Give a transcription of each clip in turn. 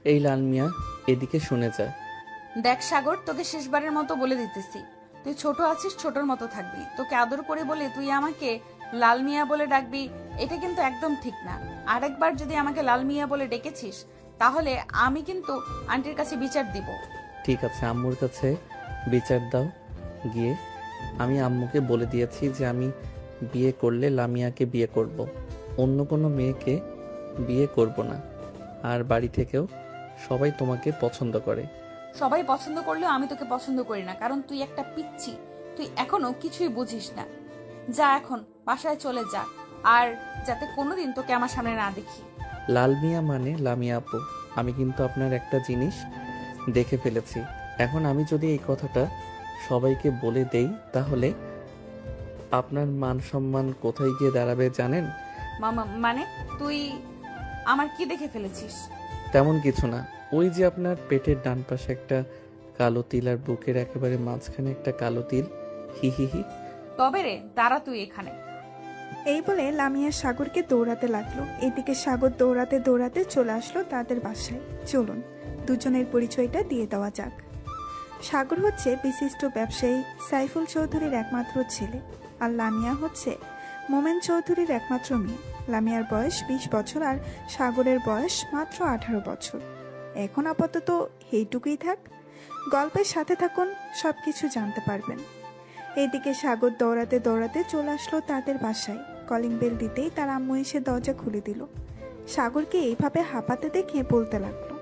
এই লাল মিয়া, এদিকে শুনে যা। দেখ সাগর, তোকে শেষবারের মতো বলে দিতেছি, তুই ছোট আছিস, ছোটর মতো থাকবি। তোকে আদর করে বলে তুই আমাকে লাল মিয়া বলে ডাকবি, এটা কিন্তু একদম ঠিক না। আরেকবার যদি আমাকে লাল মিয়া বলে ডেকেছিস, তাহলে আমি কিন্তু আন্টির কাছে বিচার দিব। ঠিক আছে, আম্মুর কাছে বিচার দাও গিয়ে। আমি আম্মুকে বলে দিয়েছি যে আমি বিয়ে করলে লামিয়াকে বিয়ে করব, অন্য কোনো মেয়েকে বিয়ে করব না। আর বাড়ি থেকেও সবাই তোমাকে পছন্দ করে। সবাই পছন্দ করলেও আমি তোকে পছন্দ করি না, কারণ তুই একটা পিচ্ছি। তুই এখনো কিছুই বুঝিস না। যা এখন বাসায় চলে যা, আর যাতে কোনোদিন তোকে আমার সামনে না দেখি। লাল মিয়া মানে লামিয়া আপু। আমি কিন্তু আপনার একটা জিনিস দেখে ফেলেছি। এখন আমি যদি এই কথাটা সবাইকে বলে দেই, তাহলে আপনার মান সম্মান কোথায় গিয়ে দাঁড়াবে জানেন? মামা মানে তুই আমার কি দেখে ফেলেছিস? তেমন কিছু না। ওই যে আপনার পেটের ডান পাশে একটা কালো তিল আর বুকের একেবারে মাঝখানে একটা কালো তিল। হি হি হি। তবে রে, দাঁড়া তুই এখানে। এই বলে লামিয়া সাগরকে দৌড়াতে লাগলো। এদিকে সাগর দৌড়াতে দৌড়াতে চলে আসলো তাদের বাসায়। চলুন দুজনের পরিচয়টা দিয়ে দেওয়া যাক। সাগর হচ্ছে বিশিষ্ট ব্যবসায়ী সাইফুল চৌধুরীর একমাত্র ছেলে, আর লামিয়া হচ্ছে মোমেন চৌধুরীর একমাত্র মেয়ে। লামিয়ার বয়স 20 বছর আর সাগরের বয়স মাত্র 18 বছর। এখন আপাতত এইটুকুই থাক, গল্পের সাথে থাকুন, সবকিছু জানতে পারবেন। এদিকে সাগর দৌড়াতে দৌড়াতে চলে আসলো তাদের বাসায়। কলিং বেল দিতেই তার আম্মু এসে দরজা খুলে দিল। সাগরকে এইভাবে হাঁপাতে দেখে বলতে লাগলো,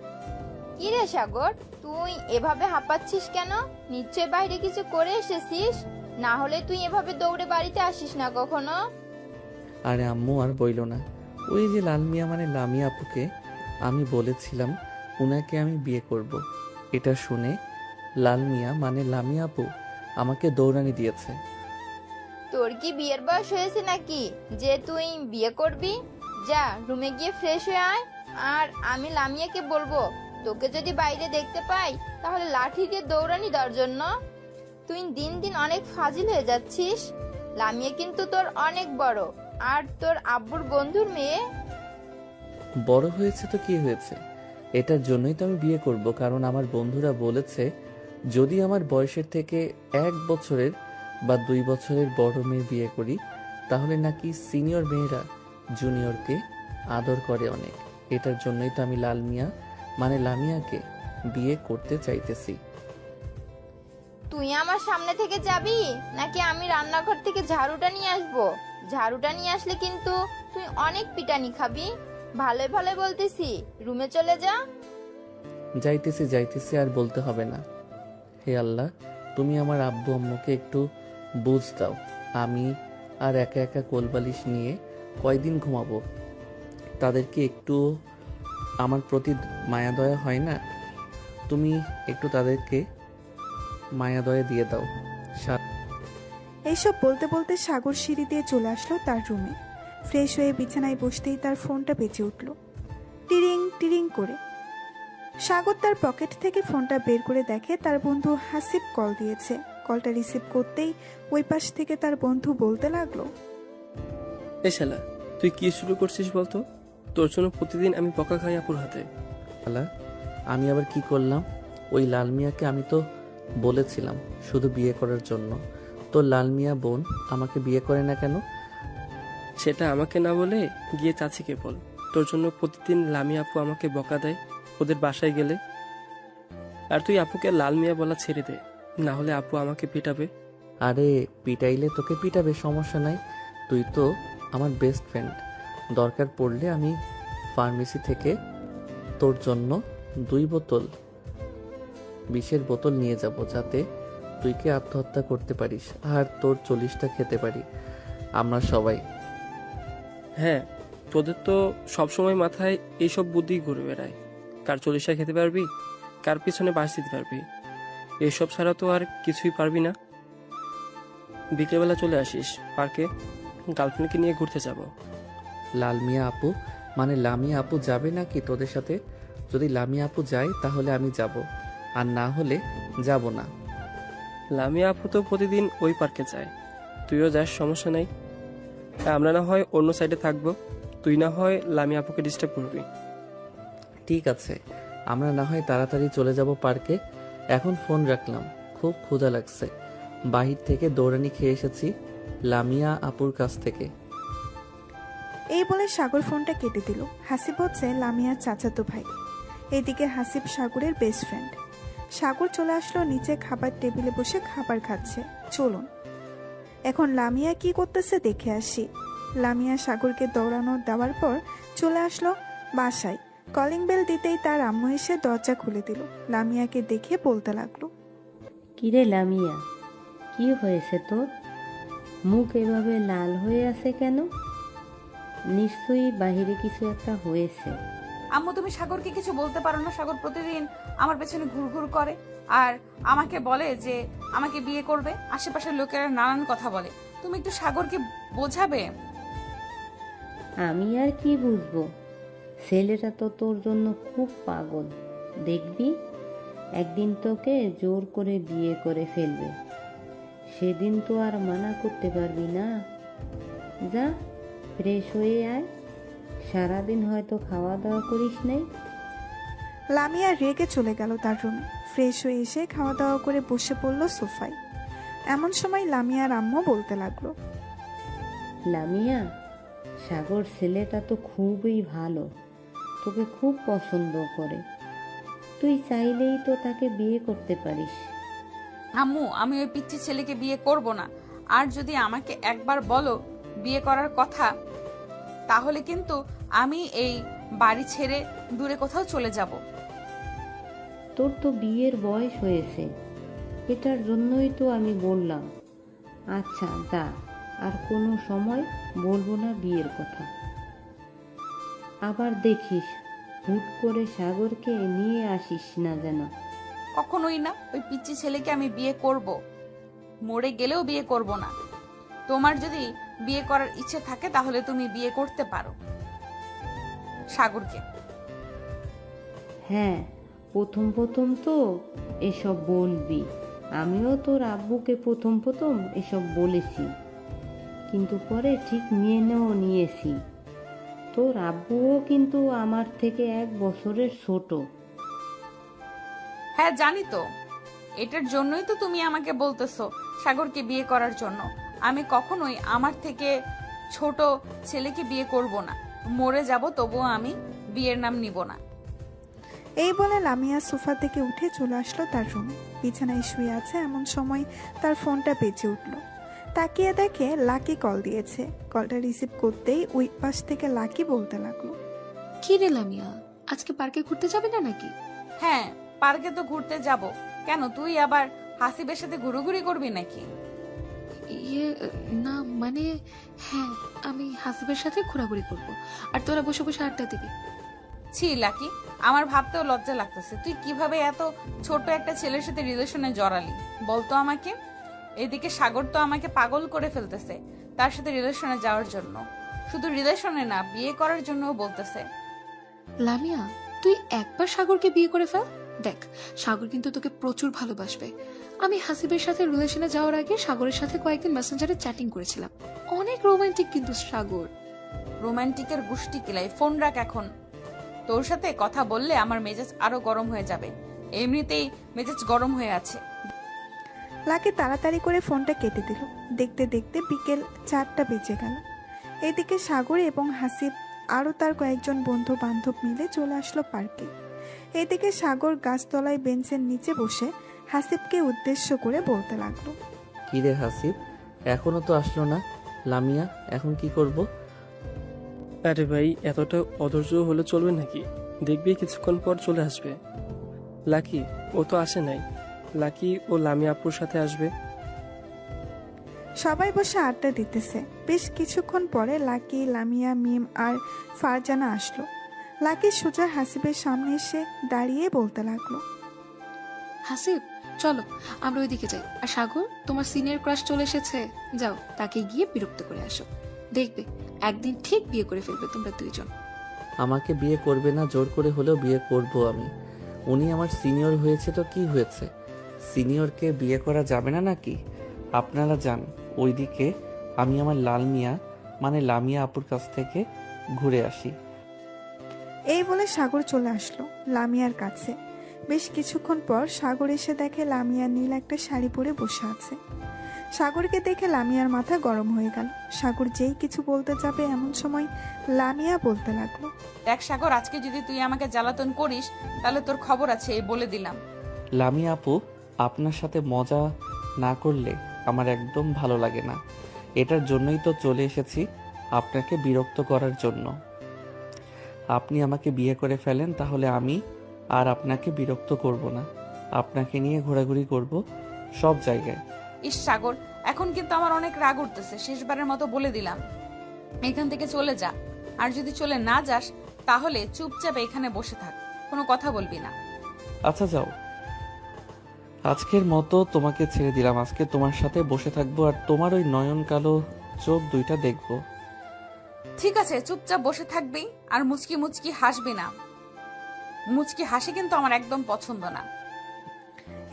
কি রে সাগর, তুই এভাবে হাঁপাচ্ছিস কেন? নিশ্চয় বাইরে কিছু করে এসেছিস, না হলে তুই এভাবে দৌড়ে বাড়িতে আসিস না কখনো। আরে আম্মু আর বইল না। ওই যে লাল মিয়া মানে লামিয়া আপুকে আমি বলেছিলাম উনাকে আমি বিয়ে করব। এটা শুনে লাল মিয়া মানে লামিয়া আপু আমাকে দৌড়ানি দিয়েছে। তোর কি বিয়ের বয়স হয়েছে নাকি যে তুই বিয়ে করবি? যা রুমে গিয়ে ফ্রেশ হয়ে আয়, আর আমি লামিয়াকে বলবো তোকে যদি বাইরে দেখতে পাই তাহলে লাঠি দিয়ে দৌড়ানি দেওয়ার জন্য। তুই দিন দিন অনেক ফাজিল হয়ে যাচ্ছিস। লামিয়া কিন্তু তোর অনেক বড়, আর তোর আব্বুর বন্ধুর মেয়ে। বড় হয়েছে তো কি হয়েছে, এটার জন্যই তো আমি বিয়ে করব, কারণ আমার বন্ধুরা বলেছে যদি আমার বয়সের থেকে 1 বছরের বা 2 বছরের বড় মেয়ে বিয়ে করি, তাহলে নাকি সিনিয়র মেয়েরা জুনিয়রকে আদর করে অনেক। এটার জন্যই তো আমি লাল মিয়া মানে লামিয়াকে বিয়ে করতে চাইতেছি। তুই আমার সামনে থেকে যাবি নাকি আমি রান্নাঘর থেকে ঝাড়ুটা নিয়ে আসবো? ঝাড়ুটা নিয়ে আসলে কিন্তু তুই অনেক পিটানি খাবি। ভালো ভালো বলতেছি, রুমে চলে যা। যাইতেছি যাইতেছি, আর বলতে হবে না। হে আল্লাহ, তুমি আমার আব্বু আম্মুকে একটু বুঝ দাও। আমি আর একা একা কোলবালিশ নিয়ে কয়দিন ঘুমাবো? তাদেরকে একটু আমার প্রতি মায়া দয়া হয় না? তুমি একটু তাদেরকে মায়া দয়া দিয়ে দাও। এইসব বলতে বলতে সাগর সিঁড়ি দিয়ে চলে আসলো তার রুমে। ফ্রেশ হয়ে বিছানায় বসতেই তার ফোনটা বেজে উঠল, টিরিং টিরিং করে। সাগর তার পকেট থেকে ফোনটা বের করে দেখে তার বন্ধু হাসিব কল দিয়েছে। কলটা রিসিভ করতেই ওই পাশ থেকে তার বন্ধু বলতে লাগলো, এ শালা, তুই কি শুরু করছিস বলতো? তোর জন্য প্রতিদিন আমি বকা খাই আপুর হাতে। আল্লাহ, আমি আবার কি করলাম? ওই লাল মিয়াকে আমি তো বলেছিলাম শুধু বিয়ে করার জন্য। তো লাল মিয়া বোন আমাকে বিয়ে করে না কেন? সেটা আমাকে না বলে গিয়ে চাচিকে বল। তোর জন্য প্রতিদিন লামি আপু আমাকে বকা দেয় ওদের বাসায় গেলে। আর তুই আপুকে লাল মিয়া বলা ছেড়ে দে, না হলে আপু আমাকে পিটাবে। আরে পিটাইলে তোকে পিটাবে, সমস্যা নাই। তুই তো আমার বেস্ট ফ্রেন্ড। দরকার পড়লে আমি ফার্মেসি থেকে তোর জন্য 2 বোতল বিষের বোতল নিয়ে যাব, যাতে তুই কি আত্মহত্যা করতে পারিস আর তোর 40টা খেতে পারি আমরা সবাই। হ্যাঁ, তোদের তো সবসময় মাথায় এইসব বুদ্ধি ঘুরে বেড়ায়। কার 40টা খেতে পারবি, কার পিছনে বাস দিতে পারবি, এসব ছাড়া তো আর কিছুই পারবি না। বিকেলবেলা চলে আসিস পার্কে, গার্লফ্রেন্ডকে নিয়ে ঘুরতে যাব। লাল মিয়া আপু মানে লামিয়া আপু যাবে নাকি তোদের সাথে? যদি লামিয়া আপু যায় তাহলে আমি যাব, আর না হলে যাব না। লামিয়া আপু তো প্রতিদিন ওই পার্কে যায়, তুইও যাস, সমস্যা নাই। আমরা না হয় অন্য সাইডে থাকবো, তুই না হয় লামিয়া আপুকে ডিস্টার্ব করবি। ঠিক আছে, আমরা না হয় তাড়াতাড়ি চলে যাব পার্কে। এখন ফোন রাখলাম, খুব ক্ষুধা লাগছে। বাহির থেকে দৌড়ানি খেয়ে এসেছি লামিয়া আপুর কাছ থেকে। এই বলে সাগর ফোনটা কেটে দিল। হাসিব হচ্ছে লামিয়ার চাচাতো ভাই। এদিকে হাসিব সাগরের বেস্ট ফ্রেন্ড। সাগর চলে আসলো নিচে, খাবার টেবিলে বসে খাবার খাচ্ছে। চলুন এখন লামিয়া কি করতেছে দেখে আসি। লামিয়া সাগরকে দৌড়ানো দেওয়ার পর চলে আসলো বাসায়। কলিং বেল দিতেই তার আম্মু এসে দরজা খুলে দিল। লামিয়াকে দেখে বলতে লাগলো, কিরে লামিয়া, কি হয়েছে তোর? মুখ এভাবে লাল হয়ে আছে কেন? নিশ্চয়ই বাহিরে কিছু একটা হয়েছে। আম্মু, তুমি সাগরকে কিছু বলতে পারো না? সাগর প্রতিদিন আমার পেছনে ঘুরঘুর করে আর আমাকে বলে যে আমাকে বিয়ে করবে। আশেপাশের লোকেরা নানান কথা বলে। তুমি একটু সাগরকে বোঝাবে। আমি আর কি বুঝবো? ছেলেটা তো তোর জন্য খুব পাগল। দেখবি একদিন তোকে জোর করে বিয়ে করে ফেলবে। সেদিন তো আর মানা করতে পারবি না। যা ফ্রেশ হয়ে আয়, সারাদিন হয়তো খাওয়া দাওয়া করিস নাই। লামিয়া রেগে চলে গেল তার রুমে। ফ্রেশ হয়ে এসে খাওয়া দাওয়া করে বসে পড়ল সোফায়। এমন সময় লামিয়ার আম্মু বলতে লাগলো, লামিয়া, সাগর ছেলেটা তো খুবই ভালো, তোকে খুব পছন্দ করে। তুই চাইলেই তো তাকে বিয়ে করতে পারিস। আম্মু, আমি ওই পিচ্চি ছেলেকে বিয়ে করব না। আর যদি আমাকে একবার বলো বিয়ে করার কথা, তাহলে কিন্তু আমি এই বাড়ি ছেড়ে দূরে কোথাও চলে যাব। তোর তো বিয়ের বয়স হয়েছে, এটার জন্যই তো আমি বললাম। আচ্ছা যা, আর কোনো সময় বলবো না বিয়ের কথা। আবার দেখিস হুট করে সাগরকে নিয়ে আসিস না যেন। কখনোই না। ওই পিচ্চি ছেলেকে আমি বিয়ে করব, মরে গেলেও বিয়ে করব না। তোমার যদি বিয়ে করার ইচ্ছে থাকে তাহলে তুমি বিয়ে করতে পারো সাগরকে। হ্যাঁ, প্রথম প্রথম তো এসব বলবি। আমিও তোর আব্বুকে প্রথম প্রথম এসব বলেছি, কিন্তু পরে ঠিক মেনেও নিয়েছি। তোর আব্বুও কিন্তু আমার থেকে 1 বছরের ছোট। হ্যাঁ জানি তো, এটার জন্যই তো তুমি আমাকে বলতেছো সাগরকে বিয়ে করার জন্য। আমি কখনোই আমার থেকে ছোট ছেলেকে বিয়ে করব না। মরে যাব তবুও আমি বিয়ের নাম নিব না। এই বলে লামিয়া সোফা থেকে উঠে চলে আসলো তার রুমে। বিছানায় শুয়ে আছে, এমন সময় তার ফোনটা বেজে উঠল। তাকিয়ে দেখে লাকি কল দিয়েছে। কলটা রিসিভ করতেই ওই পাশ থেকে লাকি বলতে লাগলো, কি রে লামিয়া, আজকে পার্কে ঘুরতে যাবে না নাকি? হ্যাঁ, পার্কে তো ঘুরতে যাব। কেন, তুই আবার হাসিবের সাথে ঘুরোঘুরি করবি নাকি? ইয়ে না মানে, হ্যাঁ আমি হাসিবের সাথে ঘোরাঘুরি করব, আর তোরা বসে বসে আড্ডা দিবি। ছি লাকি, আমার ভাবতেও লজ্জা লাগতেছে। তুই কিভাবে এত ছোট একটা ছেলের সাথে রিলেশনে জড়ালি বলতো আমাকে? এদিকে সাগর তো আমাকে পাগল করে ফেলতেছে তার সাথে রিলেশনে যাওয়ার জন্য। শুধু রিলেশনে না, বিয়ে করার জন্যও বলতেছে। লামিয়া, তুই একবার সাগরকে বিয়ে করে ফেল, দেখ সাগর কিন্তু তোকে প্রচুর ভালোবাসবে। আমি হাসিবের সাথে রিলেশনে যাওয়ার আগে সাগরের সাথে কয়েকদিন মেসেঞ্জারে চ্যাটিং করেছিলাম। অনেক রোমান্টিক কিন্তু সাগর। রোমান্টিকের গুষ্টি কিলাই, ফোন রাখ এখন। তোর সাথে কথা বললে আমার মেজাজ আরো গরম হয়ে যাবে। এমনিতেই মেজাজ গরম হয়ে আছে। লাকি তাড়াতাড়ি করে ফোনটা কেটে দিল। দেখতে দেখতে বিকেল 4টা বেজে গেল। এদিকে সাগর এবং হাসিব আরও তার কয়েকজন বন্ধু বান্ধব মিলে চলে আসলো পার্কে। এদিকে সাগর গাছতলায় বেঞ্চের নিচে বসে হাসিবকে উদ্দেশ্য করে বলতে লাগলো, কি রে হাসিব, এখনো তো আসলো না? লামিয়া, এখন কি করব? আরে ভাই, এতটা অধৈর্য হলে চলবে নাকি? দেখবি কিছুক্ষণ পর চলে আসবে। লাকি ও তো আসে নাই, লাকি ও লামিয়া আপুর সাথে আসবে। সবাই বসে আড্ডা দিতেছে। বেশ কিছুক্ষণ পরে লাকি, লামিয়া, মিম আর ফারজানা আসলো। লাকি সোজা হাসিবের সামনে এসে দাঁড়িয়ে বলতে লাগলো, হাসিব চলো আমরা ওইদিকে যাই। আর সাগর, তোমার সিনিয়র ক্রাশ চলে এসেছে, যাও তাকে গিয়ে বিরক্ত করে আসো। দেখবে একদিন ঠিক বিয়ে করে ফেলবে তোমরা দুইজন। আমাকে বিয়ে করবে না, জোর করে হলেও বিয়ে করব আমি। উনি আমার সিনিয়র হয়েছে তো কি হয়েছে? সিনিয়রকে বিয়ে করা যাবে না নাকি? আপনারা যান ওইদিকে, আমি আমার লাল মিয়া মানে লামিয়া আপুর কাছ থেকে ঘুরে আসি। এই বলে সাগর চলে আসলো লামিয়ার কাছে। বেশ কিছুক্ষণ পর সাগর এসে দেখে লামিয়া নীল একটা শাড়ি পরে বসে আছে। সাগরকে দেখে লামিয়ার মাথা গরম হয়ে গেল। সাগর যেই কিছু বলতে যাবে এমন সময় লামিয়া বলতে লাগলো, দেখ সাগর, আজকে যদি তুই আমাকে জ্বালাতন করিস তাহলে তোর খবর আছে, এই বলে দিলাম। লামিয়া আপু, আপনার সাথে মজা না করলে আমার একদম ভালো লাগে না। এটার জন্যই তো চলে এসেছি, আপনাকে বিরক্ত করার জন্য। আপনি আমাকে বিয়ে করে ফেলেন, তাহলে আমি আর আপনাকে বিরক্ত করব না। আপনাকে নিয়ে ঘোরাঘুরি করব সব জায়গায়। ইস সাগর, এখন কিন্তু আমার অনেক রাগ উঠতেছে। শেষবারের মতো বলে দিলাম, এখান থেকে চলে যা। আর যদি চলে না যাস তাহলে চুপচাপ এখানে বসে থাক, কোনো কথা বলবি না। আচ্ছা যাও, আজকের মতো তোমাকে ছেড়ে দিলাম। আজকে তোমার সাথে বসে থাকবো আর তোমার ওই নয়ন কালো চোখ দুইটা দেখবো। ঠিক আছে, চুপচাপ বসে থাকবি আর মুচকি মুচকি হাসবি না। মুচকি হাসি কিন্তু আমার একদম পছন্দ না।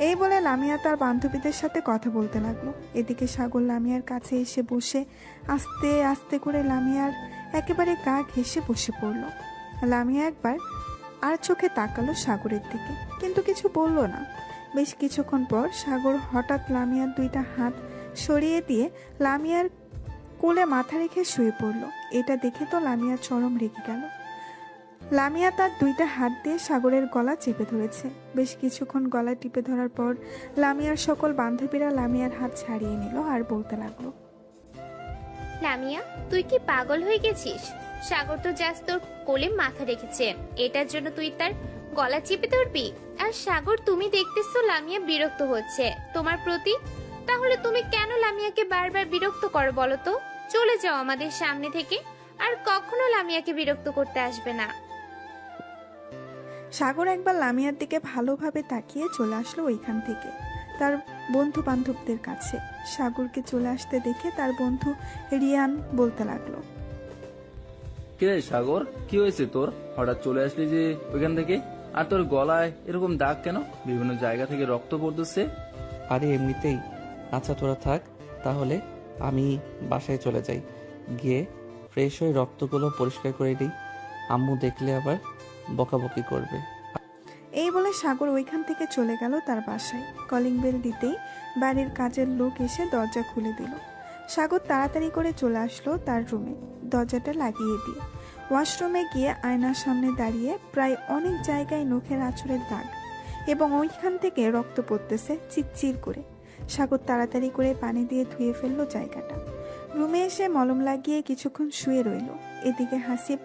এই বলে লামিয়া তার বান্ধবীদের সাথে কথা বলতে লাগলো। এদিকে সাগর লামিয়ার কাছে এসে বসে আস্তে আস্তে করে লামিয়ার একেবারে গা ঘেঁষে বসে পড়লো। লামিয়া একবার আর চোখে তাকালো সাগরের দিকে, কিন্তু কিছু বলল না। বেশ কিছুক্ষণ পর সাগর হঠাৎ লামিয়ার দুইটা হাত সরিয়ে দিয়ে লামিয়ার কোলে মাথা রেখে শুয়ে পড়লো। এটা দেখে তো লামিয়া চরম রেগে গেল। লামিয়া তার দুইটা হাত দিয়ে সাগরের গলা চেপে ধরেছে। বেশ কিছুক্ষণ গলা টিপে ধরার পর লামিয়ার সকল বান্ধবীরা লামিয়ার হাত ছাড়িয়ে নিল আর বলতে লাগলো, লামিয়া, তুই কি পাগল হয়ে গেছিস? সাগর তো জাস্ট তোর কোলে মাথা রেখেছে, এটার জন্য তুই তার গলা চেপে ধরবি? আর সাগর, তুমি দেখতেছো লামিয়া বিরক্ত হচ্ছে তোমার প্রতি, তাহলে তুমি কেন লামিয়াকে বারবার বিরক্ত করো বলো তো? চলে যাও আমাদের সামনে থেকে, আর কখনো লামিয়াকে বিরক্ত করতে আসবে না। সাগর একবার লামিয়ার দিকে ভালোভাবে তাকিয়ে চলে আসলো ওইখান থেকে তার বন্ধু বান্ধবদের কাছে। সাগরকে চলে আসতে দেখে তার বন্ধু রিয়ান বলতে লাগলো, কিরে সাগর, কি হয়েছে তোর? হঠাৎ চলে আসলি যে ওইখান থেকে? আর তোর গলায় এরকম দাগ কেন? বিভিন্ন জায়গা থেকে রক্ত পড়তেছে। আরে এমনিতেই। আচ্ছা তোরা থাক, তাহলে আমি বাসায় চলে যাই, গিয়ে ফ্রেশ হয়ে রক্তগুলো পরিষ্কার করে দিই। আম্মু দেখলে আবার বকাবকি করবে। এই বলে সাগর ওইখান থেকে চলে গেল তার বাসায়। কলিং বেল দিতেই বাড়ির কাজের লোক এসে দরজা খুলে দিল। সাগর তাড়াতাড়ি করে চলে আসলো তার রুমে, দরজাটা লাগিয়ে দিয়ে ওয়াশরুমে গিয়ে আয়নার সামনে দাঁড়িয়ে প্রায় অনেক জায়গায় নখের আঁচড়ের দাগ এবং ওইখান থেকে রক্ত পড়তেছে চিরচির করে। সাগর তাড়াতাড়ি করে পানি দিয়ে ধুয়ে ফেললো জায়গাটা। রুমে এসে মলম লাগিয়ে কিছুক্ষণ শুয়ে রইল। এদিকে হাসিব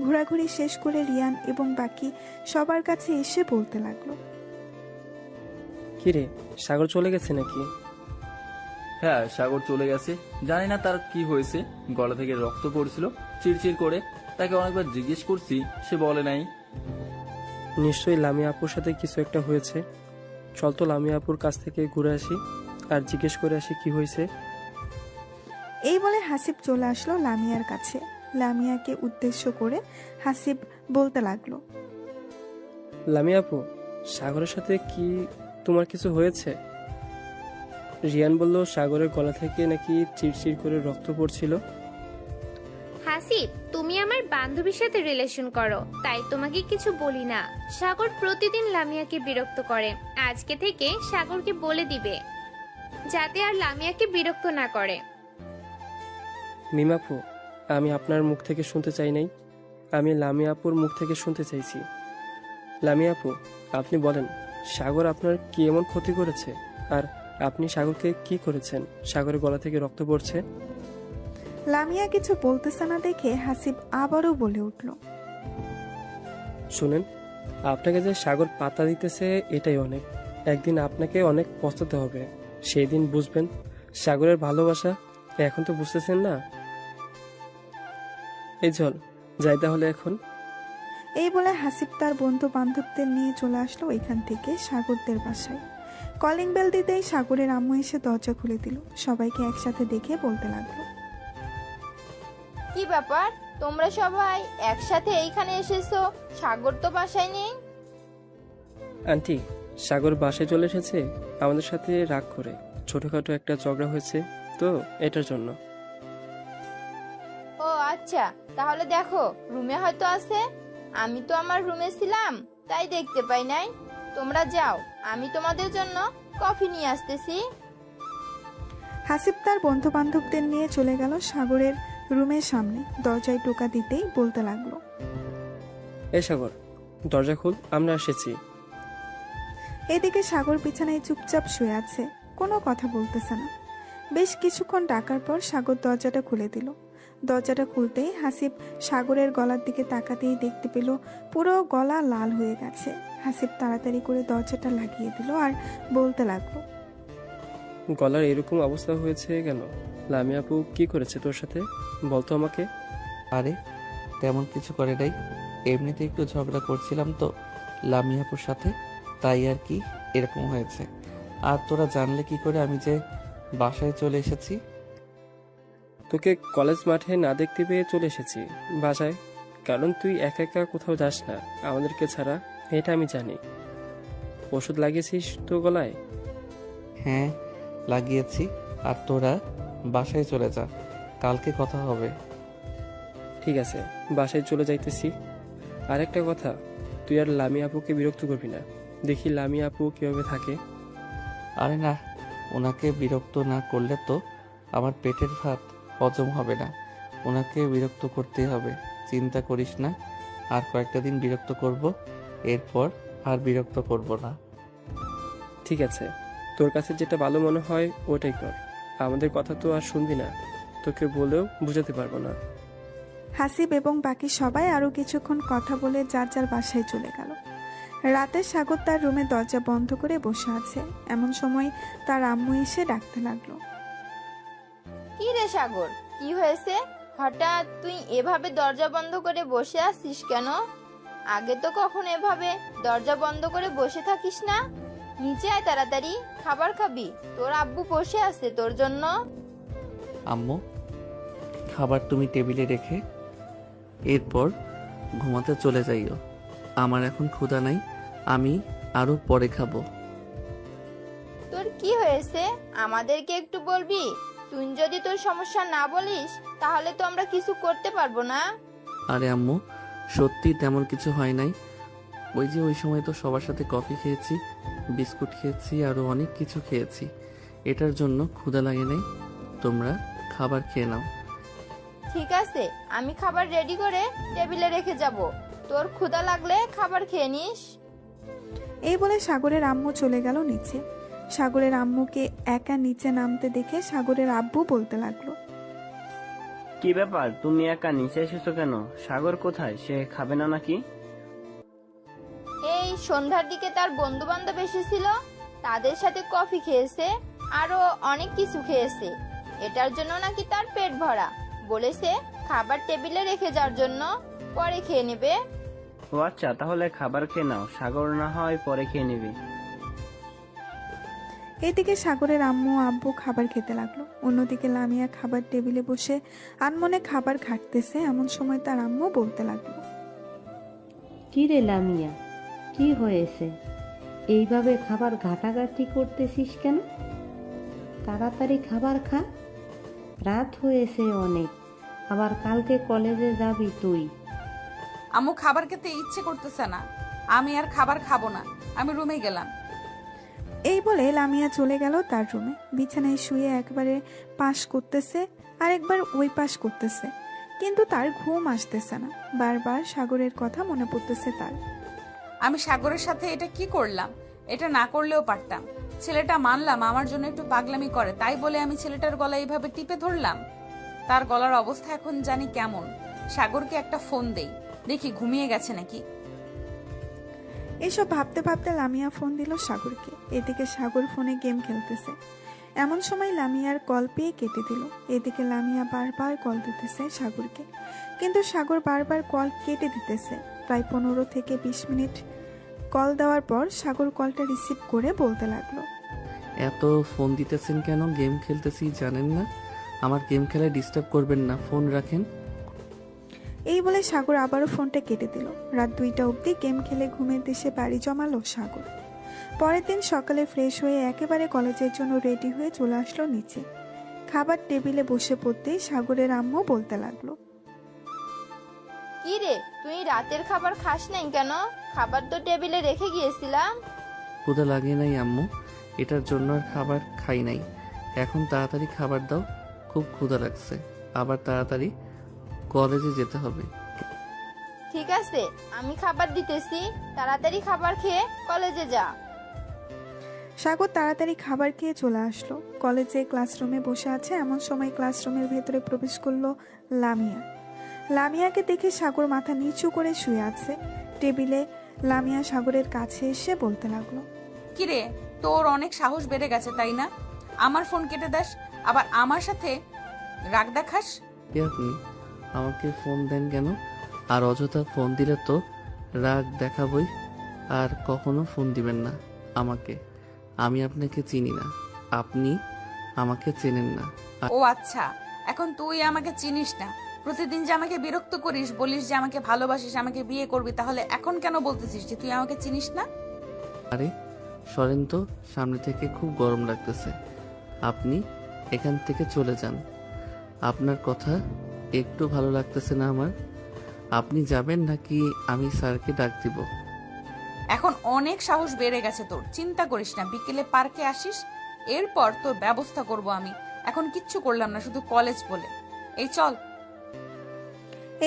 ঘোরাঘুরি শেষ করে রিয়ান এবং বাকি সবার কাছে এসে বলতে লাগলো, কিরে, সাগর চলে গেছে নাকি? হ্যাঁ, সাগর চলে গেছে। জানি না তার কি হয়েছে, গলা থেকে রক্ত পড়ছিল চিরচির করে। তাকে অনেকবার জিজ্ঞেস করছি, সে বলে নাই। নিশ্চয়ই লামিয়া আপুর সাথে কিছু একটা হয়েছে। চল তো লামিয়া আপুর কাছ থেকে ঘুরে আসি আর জিজ্ঞেস করে আসি কি হয়েছে। এই বলে হাসিব চলে আসলো লামিয়ার কাছে। লামিয়াকে উদ্দেশ্য করে হাসিব বলতে লাগলো, লামিয়া আপু, সাগরের সাথে কি তোমার কিছু হয়েছে? রিয়ান বলল সাগরের গলা থেকে নাকি চিরচির করে রক্ত পড়ছিল। হাসিব, তুমি আমার বান্ধবীর সাথে রিলেশন করো, তাই তোমাকে কিছু বলি না। সাগর প্রতিদিন লামিয়াকে বিরক্ত করে, আজকে থেকে সাগরকে বলে দিবে যাতে আর লামিয়াকে বিরক্ত না করে। মিমাপু, আমি আপনার মুখ থেকে শুনতে চাই নাই, আমি লামিয়া আপুর মুখ থেকে শুনতে চাইছি। লামিয়া আপু, আপনি বলেন, সাগর আপনার কি এমন ক্ষতি করেছে? আর আপনি সাগরকে কি করেছেন? সাগরের গলা থেকে রক্ত পড়ছে। লামিয়া কিছু বলতেছে না দেখে হাসিব আবারও বলে উঠল, শুনেন, আপনাকে যে সাগর পাতা দিতেছে এটাই অনেক। একদিন আপনাকে অনেক পস্তাতে হবে, সেই দিন বুঝবেন সাগরের ভালোবাসা। এখন তো বুঝতেছেন না। এই চল যাই তাহলে এখন। এই বলে হাসিব তার বন্ধু বান্ধবদের নিয়ে চলে আসলো ওইখান থেকে সাগরদের বাসায়। কলিং বেল দিতেই সাগরের আম্মু এসে দরজা খুলে দিল। সবাইকে একসাথে দেখে বলতে লাগলো, কি ব্যাপার, তোমরা সবাই একসাথে এইখানে এসেছো? সাগর তো বাসায় নেই। আন্টি, সাগর বাসায় চলে এসেছে আমাদের সাথে রাগ করে। ছোটখাটো একটা ঝগড়া হয়েছে তো, এটার জন্য। ও আচ্ছা, তাহলে দেখো রুমে হয়তো আছে। আমি তো আমার রুমে ছিলাম, তাই দেখতে পাই নাই। তোমরা যাও, আমি তোমাদের জন্য কফি নিয়ে আসতেছি। হাসিব তার বন্ধু বান্ধবদের নিয়ে চলে গেল সাগরের রুমের সামনে। দরজায় টোকা দিতেই বলতে লাগলো, এই সাগর, দরজা খুল, আমরা এসেছি। এদিকে সাগর বিছানায় চুপচাপ শুয়ে আছে, কোনো কথা বলতেছে না। বেশ কিছুক্ষণ ডাকার পর সাগর দরজাটা খুলে দিল। দরজাটা খুলতেই হাসিব সাগরের গলার দিকে তাকাতেই দেখতে পেল পুরো গলা লাল হয়ে গেছে। হাসিব তাড়াতাড়ি করে দরজাটা লাগিয়ে দিল আর বলতে লাগলো, গলার এরকম অবস্থা হয়েছে কেন? লামিয়া আপু কি করেছে তোর সাথে, বলতো আমাকে। আরে তেমন কিছু করে নাই, এমনিতে একটু ঝগড়া করছিলাম তো লামিয়াপুর সাথে, তাই আর কি এরকম হয়েছে। আর তোরা জানলে কি করে আমি যে বাসায় চলে এসেছি? তোকে কলেজ মাঠে না দেখতে পেয়ে চলে এসেছি বাসায়, কারণ তুই একা একা কোথাও যাস না আমাদেরকে ছাড়া, এটা আমি জানি। ওষুধ লাগিয়েছিস তো গলায়? হ্যাঁ লাগিয়েছি। আর তোরা বাসায় চলে যা, কালকে কথা হবে। ঠিক আছে, বাসায় চলে যাইতেছি। আর একটা কথা, তুই আর লামিয়া আপুকে বিরক্ত করবি না। দেখি লামিয়া আপু কিভাবে থাকে। আরে না, ওনাকে বিরক্ত না করলে তো আমার পেটের ভাত হজম হবে না। ওনাকে বিরক্ত করতেই হবে, চিন্তা করিস না। আর কয়েকটা দিন বিরক্ত করব, এরপর আর বিরক্ত করব না। ঠিক আছে, তোর কাছে যেটা ভালো মনে হয় ওটাই কর। আমাদের কথা তো আর শুনবি না, তোকে বলেও বুঝাতে পারবো না। হাসিব এবং বাকি সবাই আরো কিছুক্ষণ কথা বলে যার যার বাসায় চলে গেল। রাতে সাগর তার রুমে দরজা বন্ধ করে বসে আছে। এমন সময় তার আম্মু এসে ডাকতে লাগলো, কি রে সাগর, কি হয়েছে? হঠাৎ তুই এভাবে দরজা বন্ধ করে বসে আছিস কেন? আগে তো কখনো এভাবে দরজা বন্ধ করে বসে থাকিস না। নিচে আয় তাড়াতাড়ি, খাবার খাবি, তোর আব্বু বসে আছে তোর জন্য। আম্মু, খাবার তুমি টেবিলে রেখে এরপর ঘুমাতে চলে যাইও। আমার এখন ক্ষুধা নাই, আমি আরো পরে খাবো। তোর কি হয়েছে আমাদেরকে একটু বলবি? তুই যদি তোর সমস্যা না বলিস তাহলে তো আমরা কিছু করতে পারবো না। আরে আম্মু, সত্যি তেমন কিছু হয় নাই। ওই সময় তো সবার সাথে কফি খেয়েছি, বিস্কুট খেয়েছি, আরো অনেক কিছু খেয়েছি। এটার জন্য ক্ষুধা লাগে নাই। তোমরা খাবার খেয়ে নাও। ঠিক আছে, আমি খাবার রেডি করে টেবিলে রেখে যাব, তোর ক্ষুধা লাগলে খাবার খেয়ে নিস। এই বলে সাগরের আম্মু চলে গেল নিচে। সাগরের আম্মুকে একা নিচে নামতে দেখে সাগরের আব্বু বলতে লাগলো, কি ব্যাপার, তুমি একা নিচে এসেছো কেন? সাগর কোথায়, সে খাবে না নাকি? এই সন্ধ্যার দিকে তার বন্ধু বান্ধব এসেছিল, তাদের সাথে কফি খেয়েছে, আরো অনেক কিছু খেয়েছে। এটার জন্য নাকি তার পেট ভরা, বলেছে খাবার টেবিলে রেখে যাওয়ার জন্য, পরে খেয়ে নেবে। ও আচ্ছা, তাহলে খাবার খেয়ে নাও, সাগর না হয় পরে খেয়ে নিবি। এদিকে সাগরের আম্মু আব্বু খাবার খেতে লাগলো। অন্যদিকে লামিয়া খাবার টেবিলে বসে আনমনে খাবার ঘাটতেছে। এমন সময় তার আম্মু বলতে লাগলো, কি রে লামিয়া, কি হয়েছে? এইভাবে খাবার ঘাটাঘাটি করতেছিস কেন? তাড়াতাড়ি খাবার খা, রাত হয়েছে অনেক, আবার কালকে কলেজে যাবি তুই। আম্মু খাবার খেতে ইচ্ছে করতেছে না, আমি আর খাবার খাবো না, আমি রুমে গেলাম। এই বলে লামিয়া চলে গেল তার রুমে। বিছানায় শুয়ে একবারে পাশ করতেছে আর একবার ওই পাশ করতেছে, কিন্তু তার ঘুম আসতেছে না। বারবার সাগরের কথা মনে পড়তেছে তার। আমি সাগরের সাথে এটা কি করলাম? এটা না করলেও পারতাম। ছেলেটা মানলাম আমার জন্য একটু পাগলামি করে, তাই বলে আমি ছেলেটার গলা এইভাবে টিপে ধরলাম। তার গলার অবস্থা এখন জানি কেমন। সাগরকে একটা ফোন দেই, দেখি ঘুমিয়ে গেছে নাকি। এসব ভাবতে ভাবতে লামিয়া ফোন দিল সাগরকে। এদিকে সাগর ফোনে গেম খেলতেছে। এমন সময় লামিয়ার কল পেয়ে কেটে দিল। এদিকে লামিয়া বারবার কল দিতেছে সাগরকে, কিন্তু সাগর বারবার কল কেটে দিতেছে। প্রায় 15 থেকে 20 মিনিট কল দেওয়ার পর সাগর কলটা রিসিভ করে বলতে লাগলো, এত ফোন দিতেছেন কেন? গেম খেলতেছি জানেন না? আমার গেম খেলায় ডিস্টার্ব করবেন না, ফোন রাখেন। এই বলে সাগর আবারও ফোনটা কেটে দিল। রাত 2টা অবধি গেম খেলে ঘুমের দেশে বাড়ি জমালো সাগর। পরের দিন সকালে ফ্রেশ হয়ে একেবারে কলেজের জন্য রেডি হয়ে চলে আসলো নিচে। খাবার টেবিলে বসে পড়তেই সাগরের আম্মু বলতে লাগলো, কি রে, তুই রাতের খাবার খাস নাই কেন? খাবার তো টেবিলে রেখে গিয়েছিলাম। ক্ষুধা লাগে নাই আম্মু, এটার জন্য আর খাবার খাই নাই। এখন তাড়াতাড়ি খাবার দাও, খুব ক্ষুধা লাগছে, আবার তাড়াতাড়ি কলেজে যেতে হবে। ঠিক আছে, আমি খাবার দিতেছি, তাড়াতাড়ি খাবার খেয়ে কলেজে যা। সাগর তাড়াতাড়ি খাবার খেয়ে চলে আসলো। কলেজে ক্লাসরুমে বসে আছে এমন সময় ক্লাসরুমের ভেতরে প্রবেশ করলো লামিয়া। লামিয়াকে দেখে সাগর মাথা নিচু করে শুয়ে আছে টেবিলে। লামিয়া সাগরের কাছে এসে বলতে লাগলো, কিরে, তোর অনেক সাহস বেড়ে গেছে তাই না? আমার ফোন কেটে দাস, আবার আমার সাথে রাগ দেখাস। কে আপনি? আমাকে ফোন দেন কেন? আর অযথা ফোন দিলে তো রাগ দেখাবই। আর কখনো ফোন দিবেন না আমাকে। আমি আপনাকে চিনি না, আপনি আমাকে চেনেন না। ও আচ্ছা, এখন তুই আমাকে চিনিস না। প্রতিদিন যে আমাকে বিরক্ত করিস, বলিস যে আমাকে ভালোবাসিস, আমাকে বিয়ে করবি, তাহলে এখন কেন বলতেছিস যে তুই আমাকে চিনিস না? আরে সরেন তো, সামনে থেকে খুব গরম লাগতেছে। আপনি এখান থেকে চলে যান। আপনার কথা একটু ভালো লাগতেছে না আমার। আপনি যাবেন নাকি আমি স্যারকে ডাক দিব? এখন অনেক সাহস বেড়ে গেছে তোর, চিন্তা করিস না। বিকেলে পার্কে আসিস, এরপর তোর ব্যবস্থা করব আমি। এখন কিচ্ছু করলাম না, শুধু কলেজ বলে। এই চল।